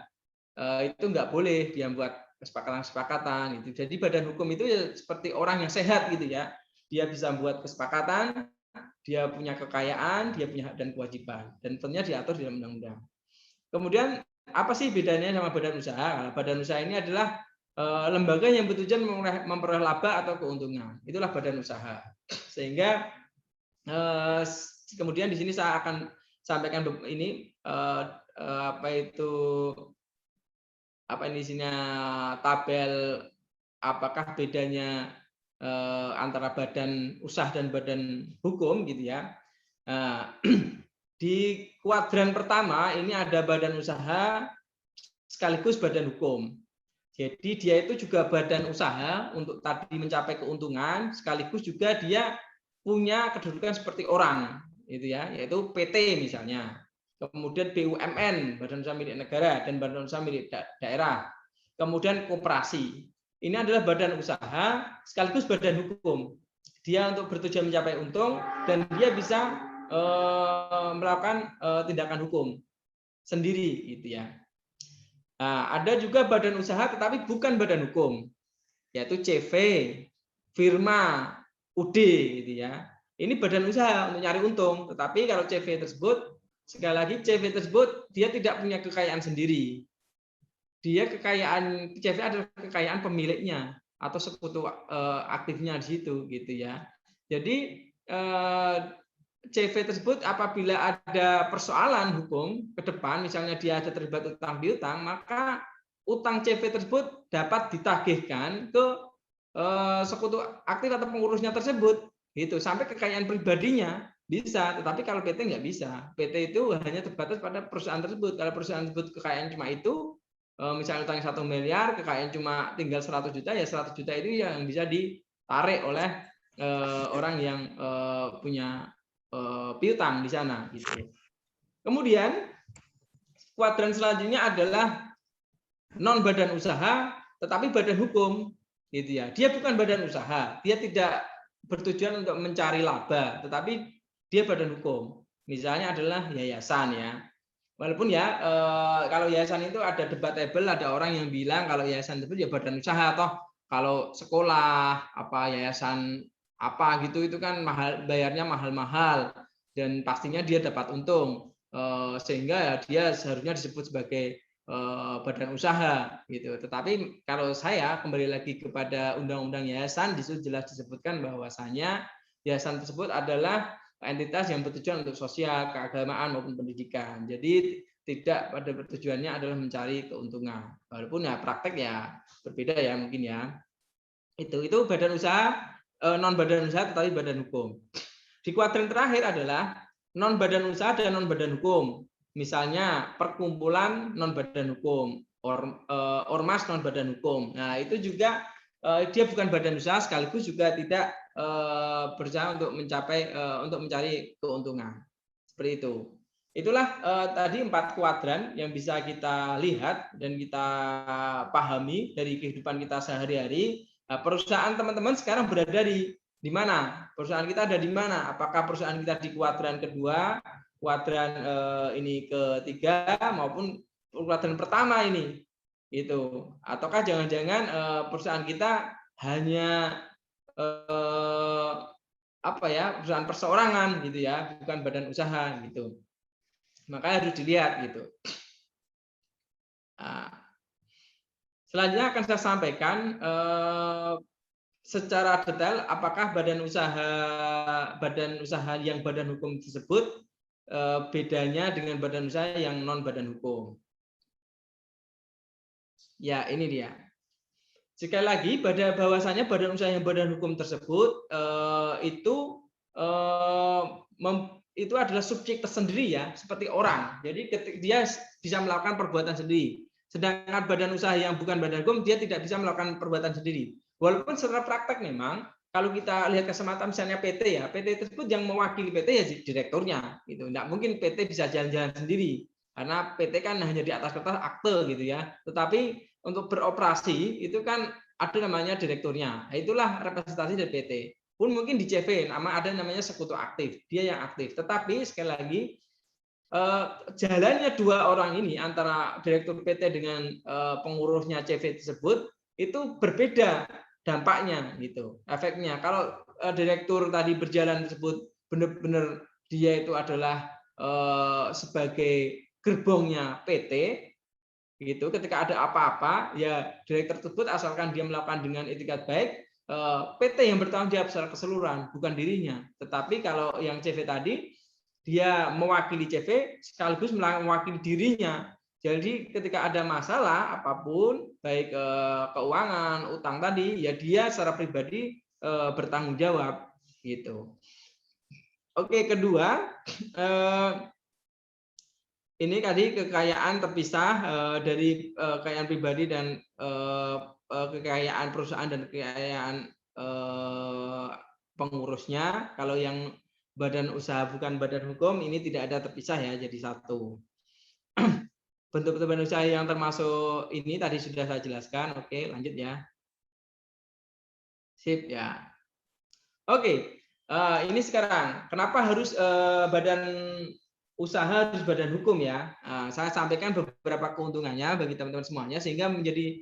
itu nggak boleh dia buat kesepakatan-kesepakatan gitu. Jadi badan hukum itu ya seperti orang yang sehat gitu ya. Dia bisa membuat kesepakatan, dia punya kekayaan, dia punya hak dan kewajiban, dan tentunya diatur dalam undang-undang. Kemudian apa sih bedanya sama badan usaha? Badan usaha ini adalah lembaga yang bertujuan memperoleh laba atau keuntungan. Itulah badan usaha. Sehingga kemudian di sini saya akan sampaikan ini apa ini isinya tabel apakah bedanya antara badan usaha dan badan hukum gitu ya. Di kuadran pertama ini ada badan usaha sekaligus badan hukum. Jadi dia itu juga badan usaha untuk tadi mencapai keuntungan, sekaligus juga dia punya kedudukan seperti orang, gitu ya, yaitu PT misalnya. Kemudian BUMN, badan usaha milik negara, dan badan usaha milik daerah. Kemudian koperasi. Ini adalah badan usaha sekaligus badan hukum. Dia untuk bertujuan mencapai untung dan dia bisa melakukan tindakan hukum sendiri, gitu ya. Nah, ada juga badan usaha tetapi bukan badan hukum, yaitu CV, firma, UD, gitu ya. Ini badan usaha untuk nyari untung, tetapi kalau CV tersebut, sekali lagi CV tersebut dia tidak punya kekayaan sendiri. Dia kekayaan CV adalah kekayaan pemiliknya atau sekutu aktifnya di situ, gitu ya. Jadi CV tersebut apabila ada persoalan hukum ke depan, misalnya dia ada terlibat utang piutang, maka utang CV tersebut dapat ditagihkan ke sekutu aktif atau pengurusnya tersebut, gitu. Sampai kekayaan pribadinya bisa, tetapi kalau PT nggak bisa. PT itu hanya terbatas pada perusahaan tersebut. Kalau perusahaan tersebut kekayaan cuma itu, misalnya utangnya 1 miliar, kekayaan cuma tinggal 100 juta, ya 100 juta itu yang bisa ditarik oleh orang yang punya piutang di sana, gitu. Kemudian kuadran selanjutnya adalah non badan usaha tetapi badan hukum, gitu ya. Dia bukan badan usaha, dia tidak bertujuan untuk mencari laba, tetapi dia badan hukum. Misalnya adalah yayasan ya. Walaupun ya kalau yayasan itu ada debatable, ada orang yang bilang kalau yayasan itu ya badan usaha, toh kalau sekolah apa yayasan apa gitu itu kan mahal, bayarnya mahal-mahal dan pastinya dia dapat untung, sehingga ya dia seharusnya disebut sebagai badan usaha gitu. Tetapi kalau saya kembali lagi kepada undang-undang yayasan, di situ jelas disebutkan bahwasanya yayasan tersebut adalah entitas yang bertujuan untuk sosial, keagamaan maupun pendidikan. Jadi tidak pada tujuannya adalah mencari keuntungan. Walaupun ya praktek ya berbeda ya mungkin ya. Itu badan usaha, non badan usaha tetapi badan hukum. Di kuadran terakhir adalah non badan usaha dan non badan hukum. Misalnya perkumpulan non badan hukum, ormas non badan hukum. Nah, itu juga dia bukan badan usaha sekaligus juga tidak berusaha untuk mencari keuntungan. Seperti itu. Itulah tadi 4 kuadran yang bisa kita lihat dan kita pahami dari kehidupan kita sehari-hari. Nah, perusahaan teman-teman sekarang berada di mana? Perusahaan kita ada di mana? Apakah perusahaan kita di kuadran kedua, kuadran ini ketiga, maupun kuadran pertama ini? Itu. Ataukah jangan-jangan perusahaan kita hanya perusahaan perseorangan gitu ya, bukan badan usaha gitu. Makanya harus dilihat gitu. Nah, selanjutnya akan saya sampaikan secara detail apakah badan usaha yang badan hukum tersebut bedanya dengan badan usaha yang non badan hukum. Ya, ini dia. Sekali lagi, bahwasanya badan usaha yang badan hukum tersebut itu adalah subjek tersendiri ya, seperti orang. Jadi dia bisa melakukan perbuatan sendiri. Sedangkan badan usaha yang bukan badan hukum, dia tidak bisa melakukan perbuatan sendiri. Walaupun secara praktek memang, kalau kita lihat kesempatan misalnya PT ya, PT tersebut yang mewakili PT ya direkturnya. Gitu. Nggak mungkin PT bisa jalan-jalan sendiri. Karena PT kan hanya di atas kertas akte gitu ya. Tetapi untuk beroperasi itu kan ada namanya direkturnya. Itulah representasi dari PT. Pun mungkin di CV ada namanya sekutu aktif, dia yang aktif. Tetapi sekali lagi jalannya dua orang ini antara direktur PT dengan pengurusnya CV tersebut itu berbeda dampaknya gitu, efeknya. Kalau direktur tadi berjalan tersebut benar-benar dia itu adalah sebagai gerbongnya PT gitu, ketika ada apa-apa ya direktur tersebut asalkan dia melakukan dengan etikat baik, PT yang bertanggung jawab secara keseluruhan, bukan dirinya. Tetapi kalau yang CV tadi dia mewakili CV sekaligus mewakili dirinya. Jadi ketika ada masalah apapun baik keuangan, utang tadi ya dia secara pribadi bertanggung jawab gitu. Oke, kedua ini tadi kekayaan terpisah dari kekayaan pribadi dan kekayaan perusahaan dan kekayaan pengurusnya. Kalau yang badan usaha bukan badan hukum ini tidak ada terpisah ya, jadi satu. Bentuk-bentuk badan usaha yang termasuk ini tadi sudah saya jelaskan. Oke, lanjut ya. Sip ya. Oke, ini sekarang kenapa harus badan usaha harus badan hukum ya. Saya sampaikan beberapa keuntungannya bagi teman-teman semuanya sehingga menjadi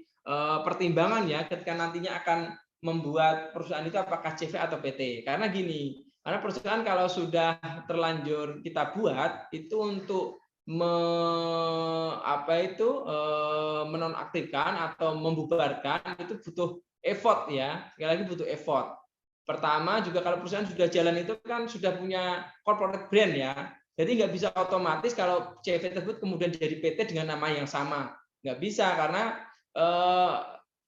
pertimbangan ya ketika nantinya akan membuat perusahaan itu apakah CV atau PT. Karena gini, karena perusahaan kalau sudah terlanjur kita buat itu untuk menonaktifkan atau membubarkan itu butuh effort ya. Sekali lagi butuh effort. Pertama juga kalau perusahaan sudah jalan itu kan sudah punya corporate brand ya. Jadi nggak bisa otomatis kalau CV tersebut kemudian jadi PT dengan nama yang sama. Nggak bisa karena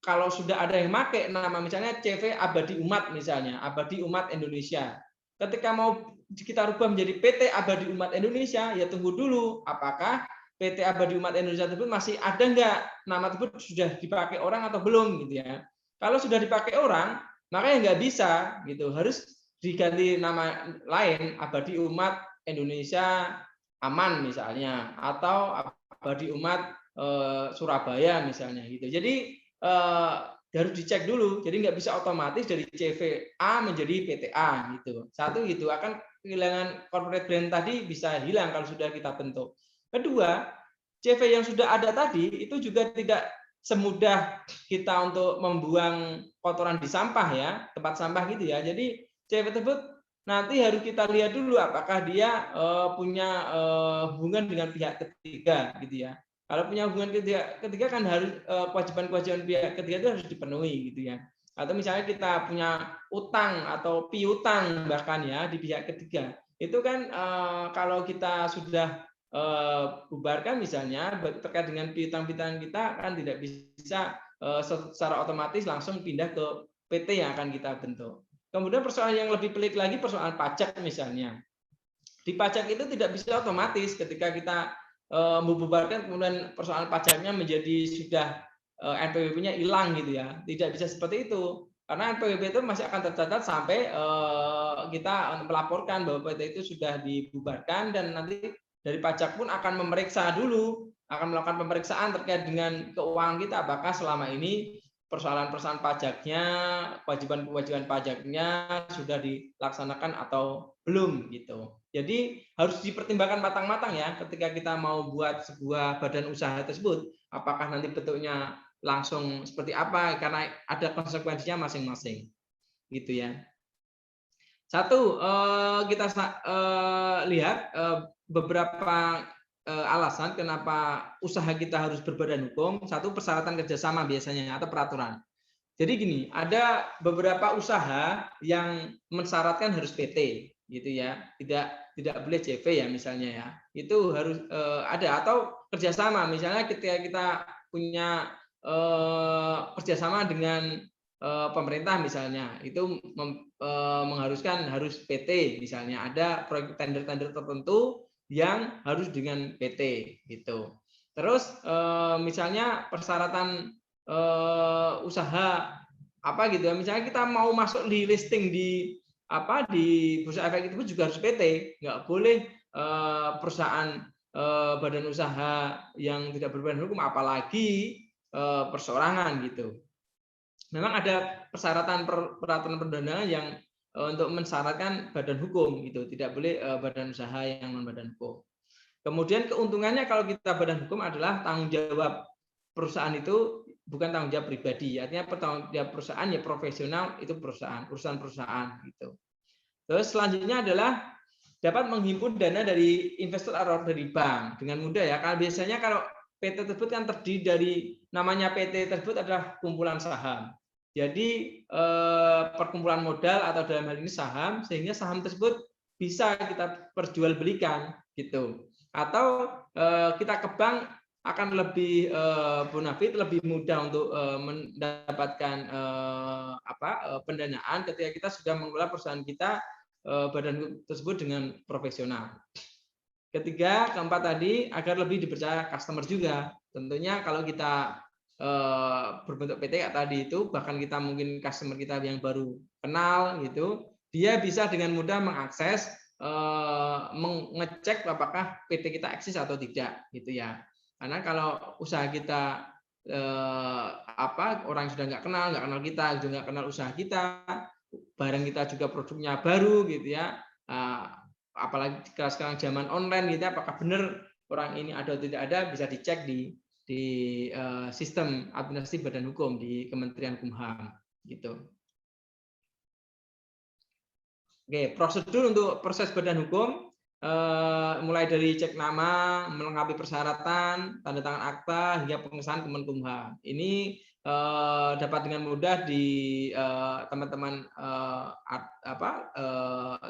kalau sudah ada yang pakai nama misalnya CV Abadi Umat misalnya, Abadi Umat Indonesia. Ketika mau kita rubah menjadi PT Abadi Umat Indonesia, ya tunggu dulu apakah PT Abadi Umat Indonesia tersebut masih ada nggak, nama tersebut sudah dipakai orang atau belum gitu ya. Kalau sudah dipakai orang, makanya nggak bisa gitu, harus diganti nama lain, Abadi Umat Indonesia Aman misalnya, atau Abadi Umat Surabaya misalnya gitu. Jadi harus dicek dulu. Jadi nggak bisa otomatis dari CV A menjadi PTA gitu. Satu gitu, akan kehilangan corporate brand tadi bisa hilang kalau sudah kita bentuk. Kedua, CV yang sudah ada tadi itu juga tidak semudah kita untuk membuang kotoran di sampah ya, tempat sampah gitu ya. Jadi CV tersebut nanti harus kita lihat dulu apakah dia punya hubungan dengan pihak ketiga gitu ya. Kalau punya hubungan ketiga kan harus kewajiban-kewajiban pihak ketiga itu harus dipenuhi gitu ya. Atau misalnya kita punya utang atau piutang bahkan ya di pihak ketiga. Itu kan kalau kita sudah bubarkan misalnya terkait dengan piutang-piutang kita kan tidak bisa secara otomatis langsung pindah ke PT yang akan kita bentuk. Kemudian persoalan yang lebih pelik lagi persoalan pajak misalnya. Di pajak itu tidak bisa otomatis ketika kita membubarkan kemudian persoalan pajaknya menjadi sudah NPWP-nya hilang gitu ya. Tidak bisa seperti itu. Karena NPWP itu masih akan tercatat sampai kita melaporkan bahwa PT itu sudah dibubarkan dan nanti dari pajak pun akan memeriksa dulu, akan melakukan pemeriksaan terkait dengan keuangan kita apakah selama ini persoalan-persoalan pajaknya, kewajiban-kewajiban pajaknya sudah dilaksanakan atau belum gitu. Jadi harus dipertimbangkan matang-matang ya ketika kita mau buat sebuah badan usaha tersebut, apakah nanti bentuknya langsung seperti apa karena ada konsekuensinya masing-masing. Gitu ya. Satu, kita lihat beberapa alasan kenapa usaha kita harus berbadan hukum. Satu, persyaratan kerjasama biasanya atau peraturan. Jadi gini, ada beberapa usaha yang mensyaratkan harus PT, gitu ya. Tidak boleh JV ya misalnya ya. Itu harus ada, atau kerjasama. Misalnya ketika kita punya kerjasama dengan pemerintah misalnya, itu mengharuskan harus PT misalnya. Ada proyek tender-tender tertentu yang harus dengan PT gitu. Terus misalnya persyaratan usaha apa gitu ya, misalnya kita mau masuk di listing di bursa efek itu juga harus PT, nggak boleh perusahaan badan usaha yang tidak berbadan hukum, apalagi perseorangan gitu. Memang ada persyaratan peraturan perundang-undangan yang untuk mensyaratkan badan hukum gitu, tidak boleh badan usaha yang non badan hukum. Kemudian keuntungannya kalau kita badan hukum adalah tanggung jawab perusahaan itu bukan tanggung jawab pribadi, artinya tanggung jawab perusahaan ya profesional, itu perusahaan, urusan perusahaan gitu. Terus selanjutnya adalah dapat menghimpun dana dari investor atau dari bank dengan mudah ya. Kalau biasanya kalau PT tersebut kan terdiri dari, namanya PT tersebut adalah kumpulan saham. Jadi perkumpulan modal atau dalam hal ini saham, sehingga saham tersebut bisa kita perjualbelikan gitu. Atau kita ke bank akan lebih bonafit, lebih mudah untuk mendapatkan pendanaan ketika kita sudah mengelola perusahaan kita, badan tersebut dengan profesional. Ketiga, keempat tadi, agar lebih dipercaya customer juga. Tentunya kalau kita berbentuk PT tadi itu, bahkan kita mungkin customer kita yang baru kenal gitu, dia bisa dengan mudah mengakses, mengecek apakah PT kita eksis atau tidak gitu ya. Karena kalau usaha kita orang yang sudah nggak kenal kita, juga nggak kenal usaha kita, barang kita juga produknya baru gitu ya, apalagi sekarang zaman online gitu, apakah benar orang ini ada atau tidak ada, bisa dicek di sistem administrasi badan hukum di Kementerian Kumham gitu. Oke, prosedur untuk proses badan hukum mulai dari cek nama, melengkapi persyaratan, tanda tangan akta hingga pengesahan Kemenkumham. Ini dapat dengan mudah di teman-teman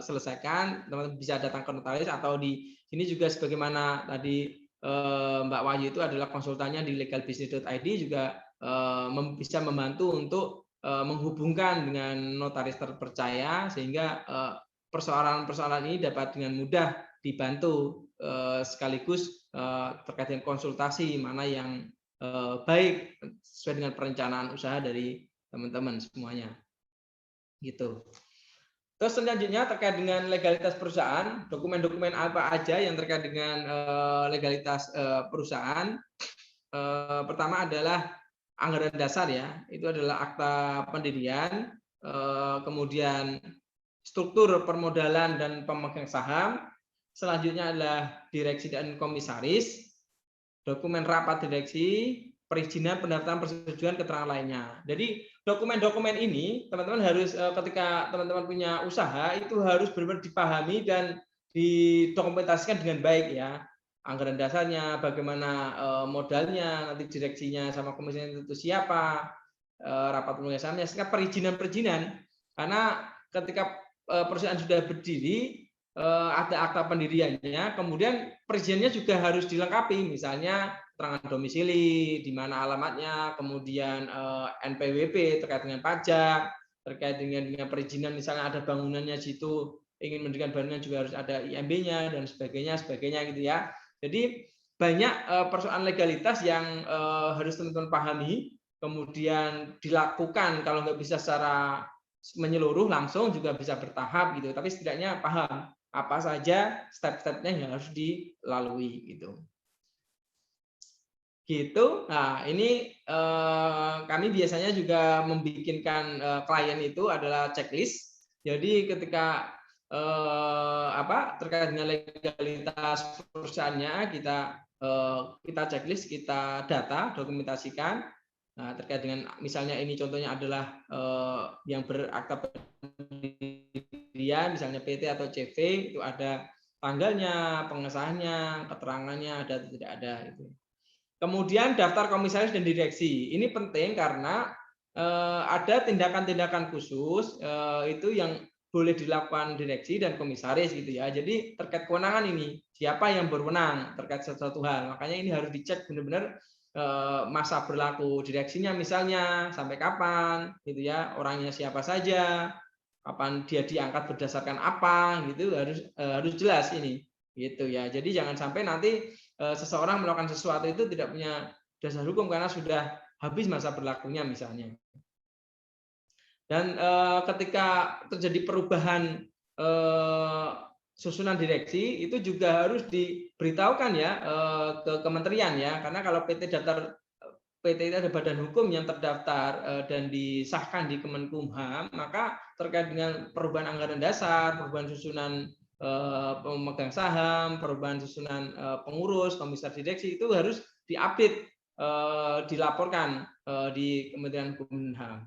selesaikan. Teman-teman bisa datang ke notaris, atau di sini juga sebagaimana tadi Mbak Wahyu itu adalah konsultannya di legalbusiness.id, juga bisa membantu untuk menghubungkan dengan notaris terpercaya, sehingga persoalan-persoalan ini dapat dengan mudah dibantu, sekaligus terkait dengan konsultasi mana yang baik sesuai dengan perencanaan usaha dari teman-teman semuanya gitu. Terus selanjutnya terkait dengan legalitas perusahaan, dokumen-dokumen apa aja yang terkait dengan legalitas perusahaan. Pertama adalah anggaran dasar ya, itu adalah akta pendirian, kemudian struktur permodalan dan pemegang saham. Selanjutnya adalah direksi dan komisaris, dokumen rapat direksi, perizinan, pendaftaran, persetujuan, keterangan lainnya. Jadi dokumen-dokumen ini teman-teman harus, ketika teman-teman punya usaha, itu harus benar-benar dipahami dan didokumentasikan dengan baik ya. Anggaran dasarnya, bagaimana modalnya, nanti direksinya sama komisinya itu siapa, rapat pemegang sahamnya, sehingga perizinan. Karena ketika perusahaan sudah berdiri, ada akta pendiriannya, kemudian perizinannya juga harus dilengkapi, misalnya keterangan domisili, di mana alamatnya, kemudian NPWP terkait dengan pajak, terkait dengan perizinan, misalnya ada bangunannya situ, ingin mendirikan bangunan juga harus ada IMB-nya dan sebagainya gitu ya. Jadi banyak persoalan legalitas yang harus teman-teman pahami, kemudian dilakukan, kalau nggak bisa secara menyeluruh langsung, juga bisa bertahap gitu, tapi setidaknya paham apa saja step-stepnya yang harus dilalui gitu. Nah ini kami biasanya juga membikinkan klien itu adalah checklist. Jadi ketika terkait dengan legalitas perusahaannya, kita checklist, kita data, dokumentasikan. Nah, terkait dengan misalnya ini contohnya adalah yang berakta pendirian, misalnya PT atau CV, itu ada tanggalnya, pengesahannya, keterangannya ada atau tidak ada itu. Kemudian daftar komisaris dan direksi. Ini penting karena ada tindakan-tindakan khusus itu yang boleh dilakukan direksi dan komisaris gitu ya. Jadi terkait kewenangan ini, siapa yang berwenang terkait sesuatu hal. Makanya ini harus dicek benar-benar masa berlaku direksinya misalnya sampai kapan gitu ya, orangnya siapa saja, kapan dia diangkat berdasarkan apa gitu, harus jelas ini gitu ya. Jadi jangan sampai nanti seseorang melakukan sesuatu itu tidak punya dasar hukum karena sudah habis masa berlakunya misalnya. Dan ketika terjadi perubahan susunan direksi itu juga harus diberitahukan ya ke kementerian ya, karena kalau PT itu ada badan hukum yang terdaftar dan disahkan di Kemenkumham, maka terkait dengan perubahan anggaran dasar, perubahan susunan pemegang saham, perubahan susunan pengurus, komisaris direksi itu harus diupdate, dilaporkan di Kementerian Hukum dan HAM.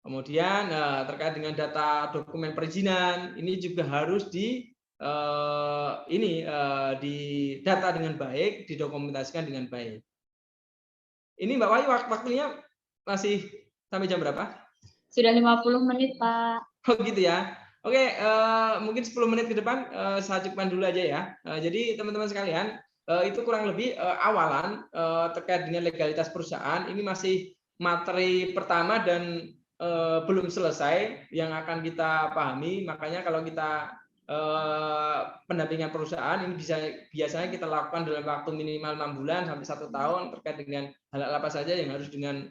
Kemudian terkait dengan data dokumen perizinan ini juga harus didata dengan baik, didokumentasikan dengan baik. Ini Mbak Wahyu waktunya masih sampai jam berapa? Sudah 50 menit, Pak. Oh gitu ya. Oke, mungkin 10 menit ke depan saya cukupkan dulu aja ya. Jadi teman-teman sekalian, itu kurang lebih awalan terkait dengan legalitas perusahaan. Ini masih materi pertama dan belum selesai yang akan kita pahami. Makanya kalau kita pendampingan perusahaan ini biasanya kita lakukan dalam waktu minimal 6 bulan sampai 1 tahun terkait dengan hal-hal apa saja yang harus dengan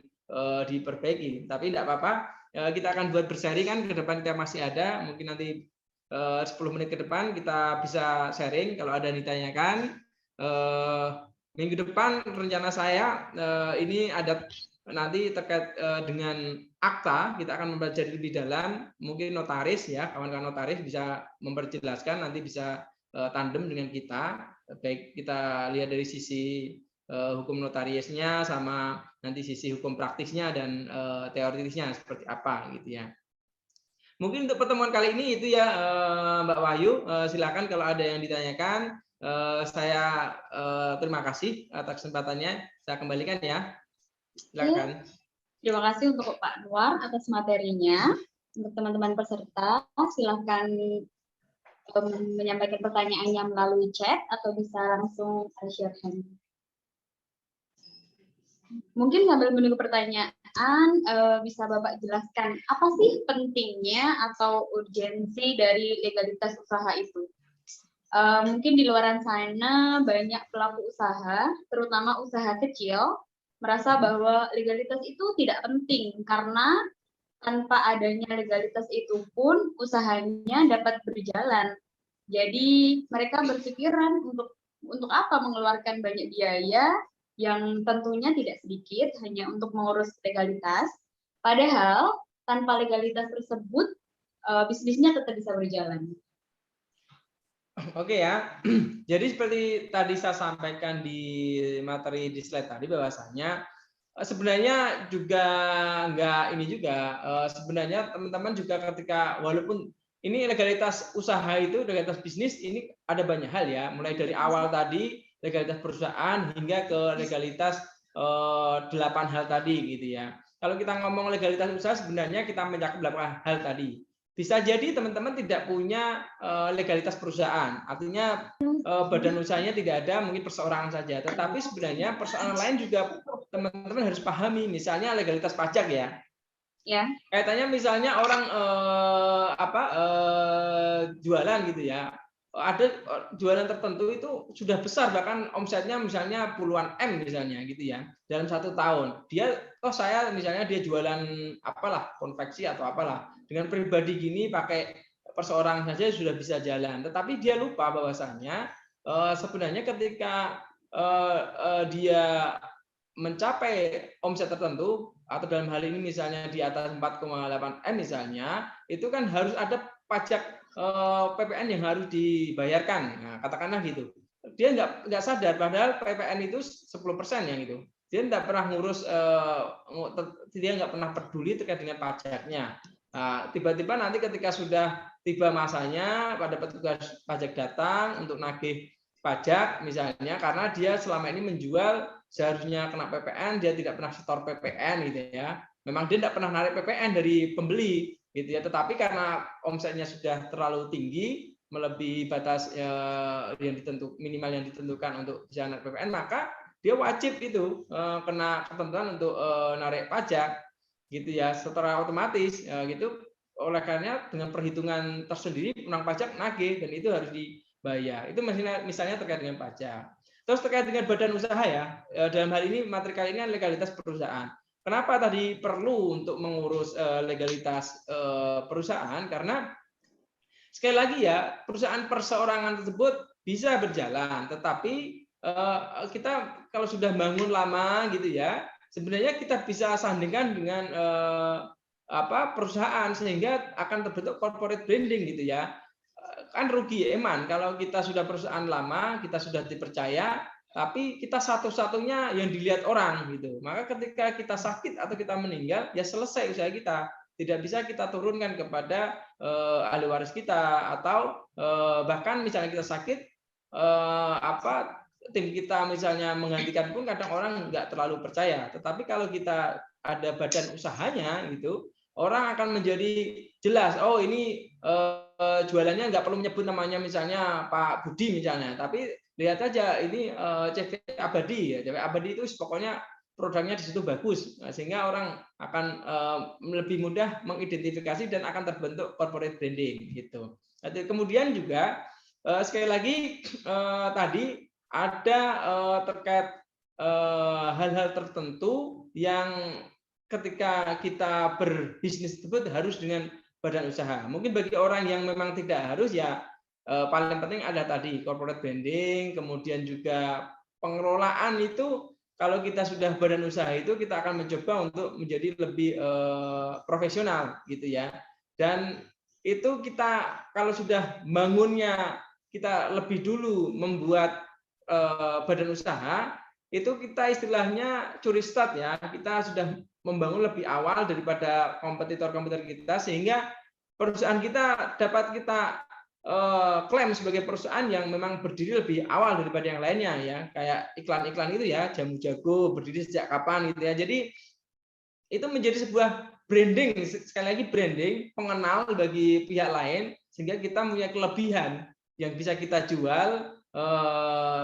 diperbaiki. Tapi tidak apa-apa, kita akan buat berseri kan, ke depan kita masih ada, mungkin nanti 10 menit ke depan kita bisa sharing kalau ada yang ditanyakan. Minggu depan rencana saya ini ada nanti terkait dengan akta, kita akan mempelajari lebih dalam, mungkin notaris ya, kawan-kawan notaris bisa memperjelaskan, nanti bisa tandem dengan kita, baik kita lihat dari sisi hukum notariusnya sama nanti sisi hukum praktisnya dan teoritisnya seperti apa gitu ya. Mungkin untuk pertemuan kali ini itu ya Mbak Wahyu, silakan kalau ada yang ditanyakan. Saya terima kasih atas kesempatannya, saya kembalikan ya. Silakan. Terima kasih untuk Pak Anwar atas materinya. Untuk teman-teman peserta, silakan menyampaikan pertanyaannya melalui chat atau bisa langsung share hand. Mungkin sambil menunggu pertanyaan, bisa Bapak jelaskan apa sih pentingnya atau urgensi dari legalitas usaha itu? Mungkin di luar sana banyak pelaku usaha, terutama usaha kecil, merasa bahwa legalitas itu tidak penting karena tanpa adanya legalitas itu pun usahanya dapat berjalan. Jadi mereka berpikiran untuk apa mengeluarkan banyak biaya yang tentunya tidak sedikit hanya untuk mengurus legalitas. Padahal tanpa legalitas tersebut bisnisnya tetap bisa berjalan. Oke ya, jadi seperti tadi saya sampaikan di materi di slide tadi bahwasanya sebenarnya juga enggak ini juga sebenarnya teman-teman juga ketika walaupun ini legalitas usaha itu legalitas bisnis ini ada banyak hal ya, mulai dari awal tadi legalitas perusahaan hingga ke legalitas 8 hal tadi gitu ya. Kalau kita ngomong legalitas usaha sebenarnya kita mencakup 8 hal tadi. Bisa jadi teman-teman tidak punya legalitas perusahaan, artinya badan usahanya tidak ada, mungkin perseorangan saja. Tetapi sebenarnya persoalan lain juga teman-teman harus pahami, misalnya legalitas pajak ya. Ya. Kaitannya misalnya orang jualan gitu ya, ada jualan tertentu itu sudah besar, bahkan omsetnya misalnya puluhan M misalnya gitu ya dalam 1 tahun. Dia misalnya dia jualan apalah konveksi atau apalah, dengan pribadi gini pakai perseorangan saja sudah bisa jalan, tetapi dia lupa bahwasanya sebenarnya ketika dia mencapai omset tertentu atau dalam hal ini misalnya di atas 4,8 M misalnya, itu kan harus ada pajak PPN yang harus dibayarkan. Nah, katakanlah gitu. Dia nggak sadar padahal PPN itu 10% yang itu. Dia nggak pernah ngurus, dia nggak pernah peduli terkait dengan pajaknya. Nah, tiba-tiba nanti ketika sudah tiba masanya pada petugas pajak datang untuk nagih pajak misalnya karena dia selama ini menjual seharusnya kena PPN, dia tidak pernah setor PPN gitu ya. Memang dia tidak pernah narik PPN dari pembeli gitu ya, tetapi karena omsetnya sudah terlalu tinggi melebihi batas yang minimal yang ditentukan untuk bisa narik PPN, maka dia wajib itu kena ketentuan untuk narik pajak gitu ya secara otomatis gitu. Oleh karena dengan perhitungan tersendiri penang pajak nagih dan itu harus dibayar. Itu misalnya terkait dengan pajak. Terus terkait dengan badan usaha ya, dalam hal ini materi kali ini legalitas perusahaan. Kenapa tadi perlu untuk mengurus legalitas perusahaan? Karena sekali lagi ya, perusahaan perseorangan tersebut bisa berjalan, tetapi kita kalau sudah bangun lama gitu ya, sebenarnya kita bisa sandingkan dengan perusahaan sehingga akan terbentuk corporate branding gitu ya. Kan rugi eman kalau kita sudah perusahaan lama, kita sudah dipercaya, tapi kita satu-satunya yang dilihat orang gitu. Maka ketika kita sakit atau kita meninggal, ya selesai usaha kita. Tidak bisa kita turunkan kepada ahli waris kita atau bahkan misalnya kita sakit tim kita misalnya menggantikan pun kadang orang nggak terlalu percaya. Tetapi kalau kita ada badan usahanya gitu, orang akan menjadi jelas. Oh ini jualannya nggak perlu menyebut namanya misalnya Pak Budi misalnya, tapi lihat aja ini CV Abadi ya. CV Abadi itu pokoknya produknya di situ bagus, sehingga orang akan lebih mudah mengidentifikasi dan akan terbentuk corporate branding gitu. Kemudian juga sekali lagi tadi ada terkait hal-hal tertentu yang ketika kita berbisnis tersebut harus dengan badan usaha. Mungkin bagi orang yang memang tidak harus ya paling penting ada tadi corporate branding, kemudian juga pengelolaan itu. Kalau kita sudah badan usaha itu kita akan mencoba untuk menjadi lebih profesional gitu ya. Dan itu kita kalau sudah bangunnya kita lebih dulu membuat badan usaha, itu kita istilahnya curi start ya. Kita sudah membangun lebih awal daripada kompetitor-kompetitor kita sehingga perusahaan kita dapat kita klaim sebagai perusahaan yang memang berdiri lebih awal daripada yang lainnya ya, kayak iklan-iklan itu ya, Jamu Jago berdiri sejak kapan gitu ya. Jadi itu menjadi sebuah branding, sekali lagi branding, pengenal bagi pihak lain sehingga kita punya kelebihan yang bisa kita jual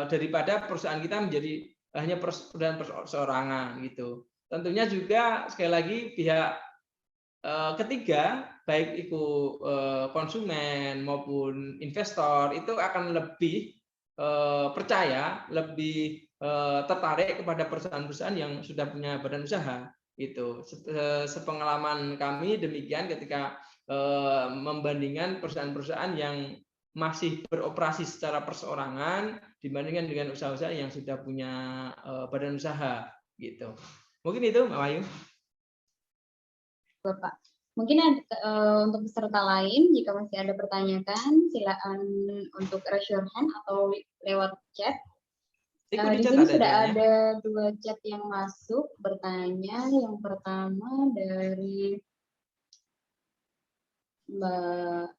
daripada perusahaan kita menjadi hanya perusahaan perseorangan gitu. Tentunya juga sekali lagi pihak ketiga baik itu konsumen maupun investor itu akan lebih percaya, lebih tertarik kepada perusahaan-perusahaan yang sudah punya badan usaha. Itu sepengalaman kami demikian ketika membandingkan perusahaan-perusahaan yang masih beroperasi secara perseorangan dibandingkan dengan usaha-usaha yang sudah punya badan usaha gitu. Mungkin itu Mbak Wahyu. Bapak. Mungkin untuk peserta lain, jika masih ada pertanyaan, silakan untuk raise your hand atau lewat chat. Di sini sudah ada 2 chat yang masuk bertanya. Yang pertama dari Mbak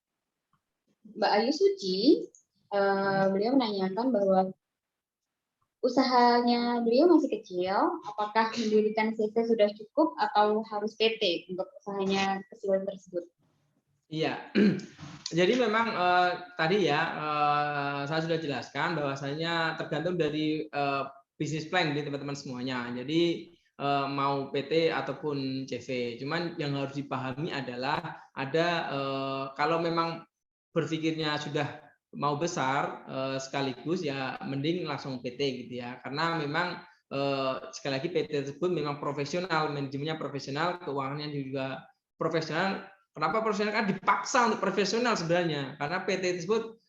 Ayu Suci, beliau menanyakan bahwa usahanya beliau masih kecil, apakah mendirikan CV sudah cukup atau harus PT untuk usahanya kecil tersebut? Iya, jadi memang tadi ya saya sudah jelaskan bahwasanya tergantung dari bisnis plan di teman-teman semuanya. Jadi mau PT ataupun CV. Cuman yang harus dipahami adalah ada kalau memang berpikirnya sudah mau besar sekaligus ya mending langsung PT gitu ya. Karena memang sekali lagi PT tersebut memang profesional, manajemennya profesional, keuangannya juga profesional. Kenapa profesional? Kan dipaksa untuk profesional sebenarnya. Karena PT tersebut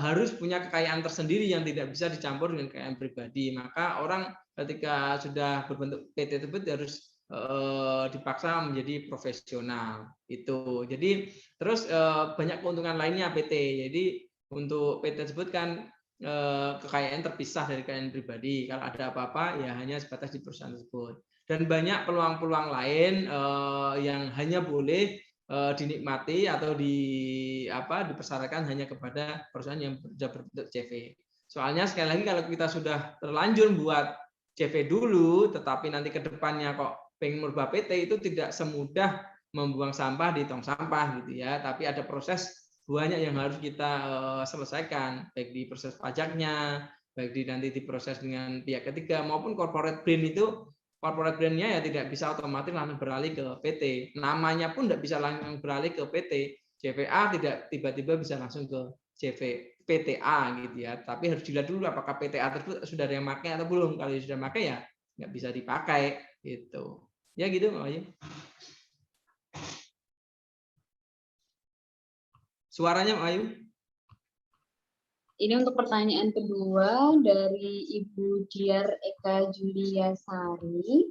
harus punya kekayaan tersendiri yang tidak bisa dicampur dengan kekayaan pribadi. Maka orang ketika sudah berbentuk PT tersebut harus dipaksa menjadi profesional itu. Jadi terus banyak keuntungan lainnya PT. Jadi untuk PT tersebut kan kekayaan terpisah dari kekayaan pribadi. Kalau ada apa-apa ya hanya sebatas di perusahaan tersebut. Dan banyak peluang-peluang lain yang hanya boleh dinikmati atau dipersyaratkan hanya kepada perusahaan yang sudah berbentuk CV. Soalnya sekali lagi kalau kita sudah terlanjur buat CV dulu, tetapi nanti ke depannya kok pengen merubah PT, itu tidak semudah membuang sampah di tong sampah gitu ya. Tapi ada proses banyak yang harus kita selesaikan, baik di proses pajaknya, baik nanti diproses dengan pihak ketiga maupun corporate brand itu. Corporate brand-nya ya tidak bisa otomatis langsung beralih ke PT. Namanya pun tidak bisa langsung beralih ke PT. CVA tidak tiba-tiba bisa langsung ke CV PTA gitu ya. Tapi harus dilihat dulu apakah PTA tersebut sudah ada yang pakai atau belum. Kalau sudah pakai ya nggak bisa dipakai gitu. Ya gitu Mbak Ayu. Suaranya Mbak Ayu. Ini untuk pertanyaan kedua dari Ibu Diar Eka Julia Sari.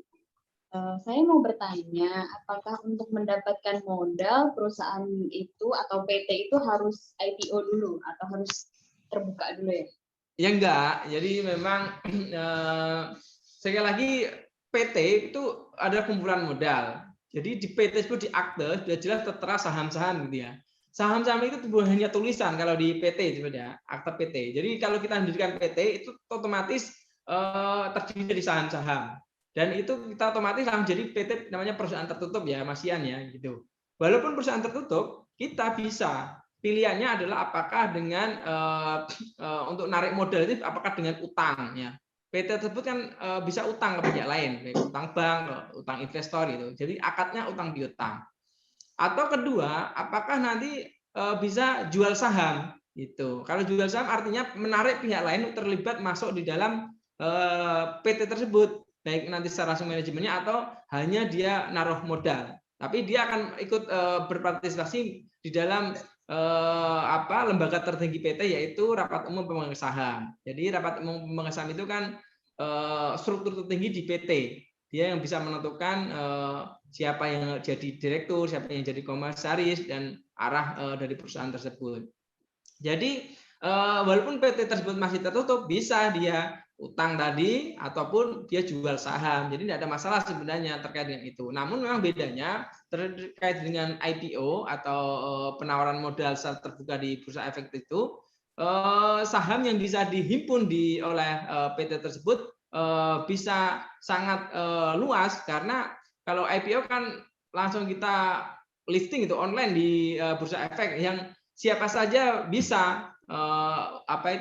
Saya mau bertanya, apakah untuk mendapatkan modal perusahaan itu atau PT itu harus IPO dulu atau harus terbuka dulu ya? Ya enggak. Jadi memang sekali lagi PT itu ada kumpulan modal. Jadi di PT itu di akte sudah jelas tertera saham-saham gitu ya. Saham-saham itu bukan hanya tulisan kalau di PT sebenarnya, akte PT. Jadi kalau kita mendirikan PT itu otomatis terdiri dari saham-saham. Dan itu kita otomatis langsung jadi PT namanya perusahaan tertutup ya, Mas Ian ya gitu. Walaupun perusahaan tertutup, kita bisa pilihannya adalah apakah dengan untuk narik modal itu apakah dengan utang ya. PT tersebut kan bisa utang ke pihak lain, utang bank, utang investor gitu. Jadi akadnya utang piutang. Atau kedua, apakah nanti bisa jual saham gitu. Kalau jual saham artinya menarik pihak lain untuk terlibat masuk di dalam PT tersebut, baik nanti secara langsung manajemennya atau hanya dia naruh modal. Tapi dia akan ikut berpartisipasi di dalam lembaga tertinggi PT, yaitu rapat umum pemegang saham. Jadi rapat umum pemegang saham itu kan struktur tertinggi di PT. Dia yang bisa menentukan siapa yang jadi direktur, siapa yang jadi komisaris, dan arah dari perusahaan tersebut. Jadi walaupun PT tersebut masih tertutup, bisa dia utang tadi ataupun dia jual saham. Jadi tidak ada masalah sebenarnya terkait dengan itu. Namun memang bedanya terkait dengan IPO atau penawaran modal secara terbuka di bursa efek itu, saham yang bisa dihimpun oleh PT tersebut bisa sangat luas, karena kalau IPO kan langsung kita listing itu online di bursa efek yang siapa saja bisa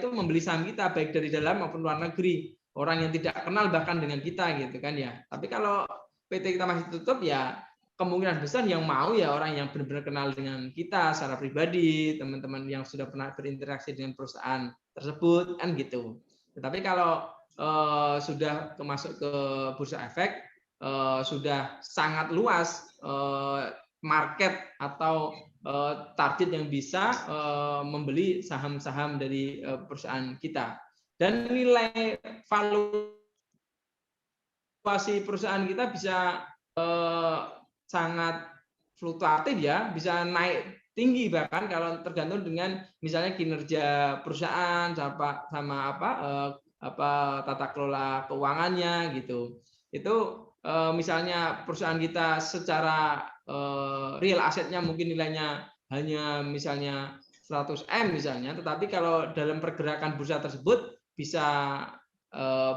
membeli saham kita, baik dari dalam maupun luar negeri, orang yang tidak kenal bahkan dengan kita gitu kan ya. Tapi kalau PT kita masih tutup ya kemungkinan besar yang mau ya orang yang benar-benar kenal dengan kita secara pribadi, teman-teman yang sudah pernah berinteraksi dengan perusahaan tersebut kan gitu. Tetapi kalau sudah masuk ke bursa efek, sudah sangat luas market atau target yang bisa membeli saham-saham dari perusahaan kita. Dan nilai valuasi perusahaan kita bisa sangat fluktuatif ya, bisa naik tinggi bahkan kalau tergantung dengan misalnya kinerja perusahaan sama tata kelola keuangannya gitu. Itu misalnya perusahaan kita secara real asetnya mungkin nilainya hanya misalnya 100M misalnya, tetapi kalau dalam pergerakan bursa tersebut bisa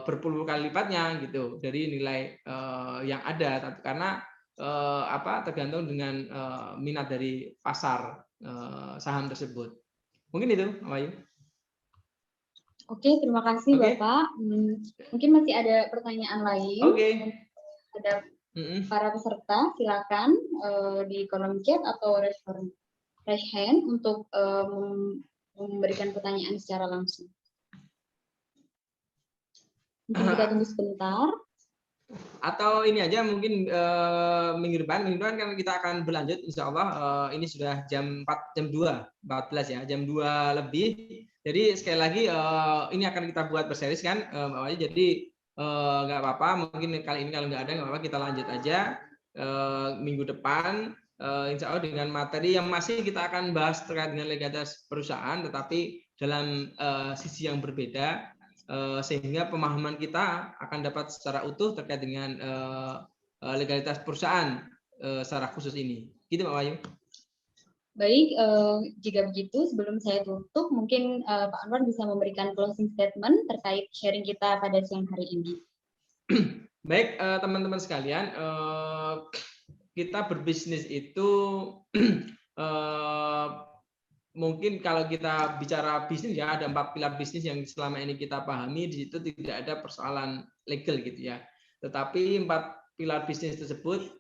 berpuluh kali lipatnya gitu dari nilai yang ada, tapi karena tergantung dengan minat dari pasar saham tersebut. Mungkin itu, Ayu. Oke, terima kasih Bapak. Mungkin masih ada pertanyaan lain. Ada para peserta, silakan di kolom chat atau raise hand untuk memberikan pertanyaan secara langsung. Mungkin kita tunggu sebentar. Atau ini aja mungkin minggu depan kan kita akan berlanjut insya Allah. Ini sudah jam 2:14 ya, jam 2 lebih. Jadi sekali lagi ini akan kita buat berseris kan Mbak Wahyu. Jadi nggak apa-apa, mungkin kali ini kalau nggak ada nggak apa-apa, kita lanjut aja minggu depan insya Allah dengan materi yang masih kita akan bahas terkait dengan legalitas perusahaan, tetapi dalam sisi yang berbeda, sehingga pemahaman kita akan dapat secara utuh terkait dengan legalitas perusahaan secara khusus ini. Gitu Pak Wahyu. Baik, jika begitu sebelum saya tutup, mungkin Pak Anwar bisa memberikan closing statement terkait sharing kita pada siang hari ini. Baik, teman-teman sekalian, kita berbisnis itu mungkin kalau kita bicara bisnis ya ada 4 pilar bisnis yang selama ini kita pahami, di situ tidak ada persoalan legal gitu ya. Tetapi 4 pilar bisnis tersebut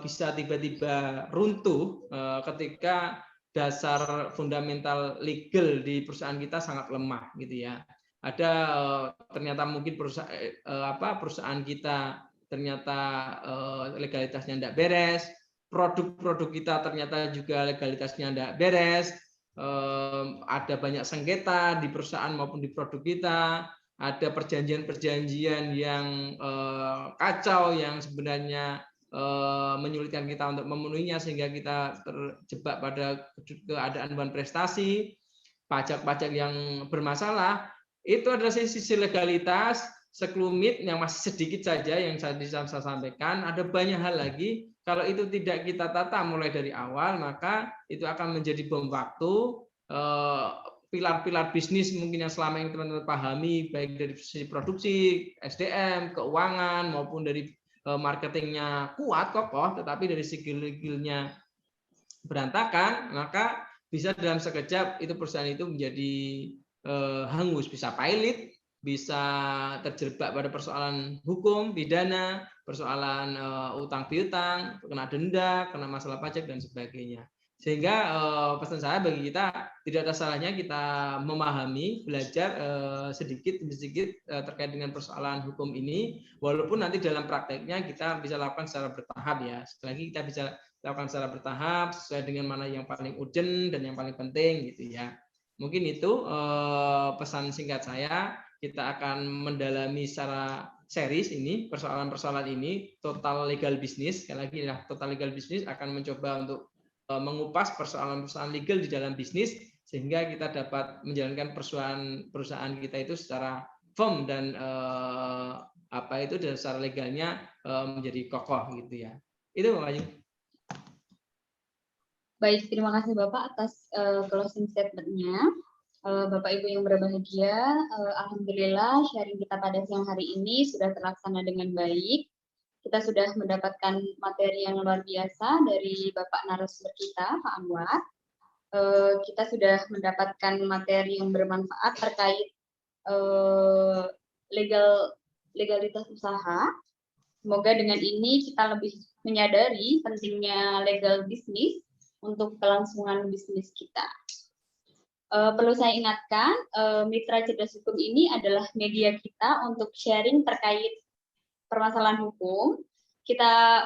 bisa tiba-tiba runtuh ketika dasar fundamental legal di perusahaan kita sangat lemah gitu ya. Ada ternyata mungkin perusahaan kita ternyata legalitasnya tidak beres, produk-produk kita ternyata juga legalitasnya tidak beres, ada banyak sengketa di perusahaan maupun di produk kita, ada perjanjian-perjanjian yang kacau yang sebenarnya menyulitkan kita untuk memenuhinya sehingga kita terjebak pada keadaan bukan prestasi, pajak-pajak yang bermasalah. Itu adalah sisi legalitas sekelumit yang masih sedikit saja yang saya sampaikan. Ada banyak hal lagi. Kalau itu tidak kita tata mulai dari awal, maka itu akan menjadi bom waktu. Pilar-pilar bisnis mungkin yang selama ini teman-teman pahami, baik dari sisi produksi, SDM, keuangan, maupun dari marketingnya kuat, kokoh, tetapi dari segi legalnya berantakan, maka bisa dalam sekejap itu perusahaan itu menjadi hangus, bisa pailit, bisa terjebak pada persoalan hukum, pidana, persoalan utang piutang, kena denda, kena masalah pajak dan sebagainya. Sehingga pesan saya bagi kita tidak ada salahnya kita memahami, belajar sedikit demi sedikit terkait dengan persoalan hukum ini, walaupun nanti dalam prakteknya kita bisa lakukan secara bertahap ya. Sekali lagi kita bisa lakukan secara bertahap sesuai dengan mana yang paling urgent dan yang paling penting gitu ya. Mungkin itu pesan singkat saya. Kita akan mendalami secara series ini persoalan-persoalan ini total legal business. Sekali lagi ya, total legal business akan mencoba untuk mengupas persoalan-persoalan legal di dalam bisnis sehingga kita dapat menjalankan perusahaan kita itu secara firm dan secara legalnya menjadi kokoh gitu ya. Itu Pak Ayu. Baik, terima kasih Bapak atas closing statement-nya. Bapak Ibu yang berbahagia, alhamdulillah sharing kita pada siang hari ini sudah terlaksana dengan baik. Kita sudah mendapatkan materi yang luar biasa dari Bapak narasumber kita, Pak Anwar. Kita sudah mendapatkan materi yang bermanfaat terkait legalitas usaha. Semoga dengan ini kita lebih menyadari pentingnya legal bisnis untuk kelangsungan bisnis kita. Perlu saya ingatkan, Mitra Cerdas Hukum ini adalah media kita untuk sharing terkait permasalahan hukum.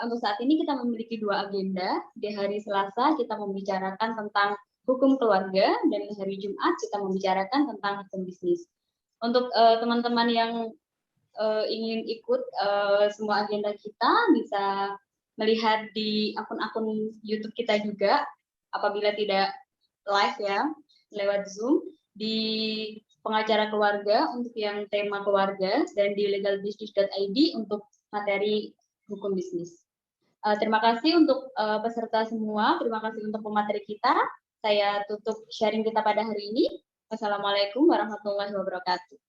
Untuk saat ini kita memiliki 2 agenda. Di hari Selasa kita membicarakan tentang hukum keluarga dan hari Jumat kita membicarakan tentang hukum bisnis. Untuk teman-teman yang ingin ikut semua agenda kita bisa melihat di akun-akun YouTube kita juga apabila tidak live ya lewat Zoom di pengacara keluarga untuk yang tema keluarga dan di legalbusiness.id untuk materi hukum bisnis. Terima kasih untuk peserta semua, terima kasih untuk pemateri kita. Saya tutup sharing kita pada hari ini. Wassalamualaikum warahmatullahi wabarakatuh.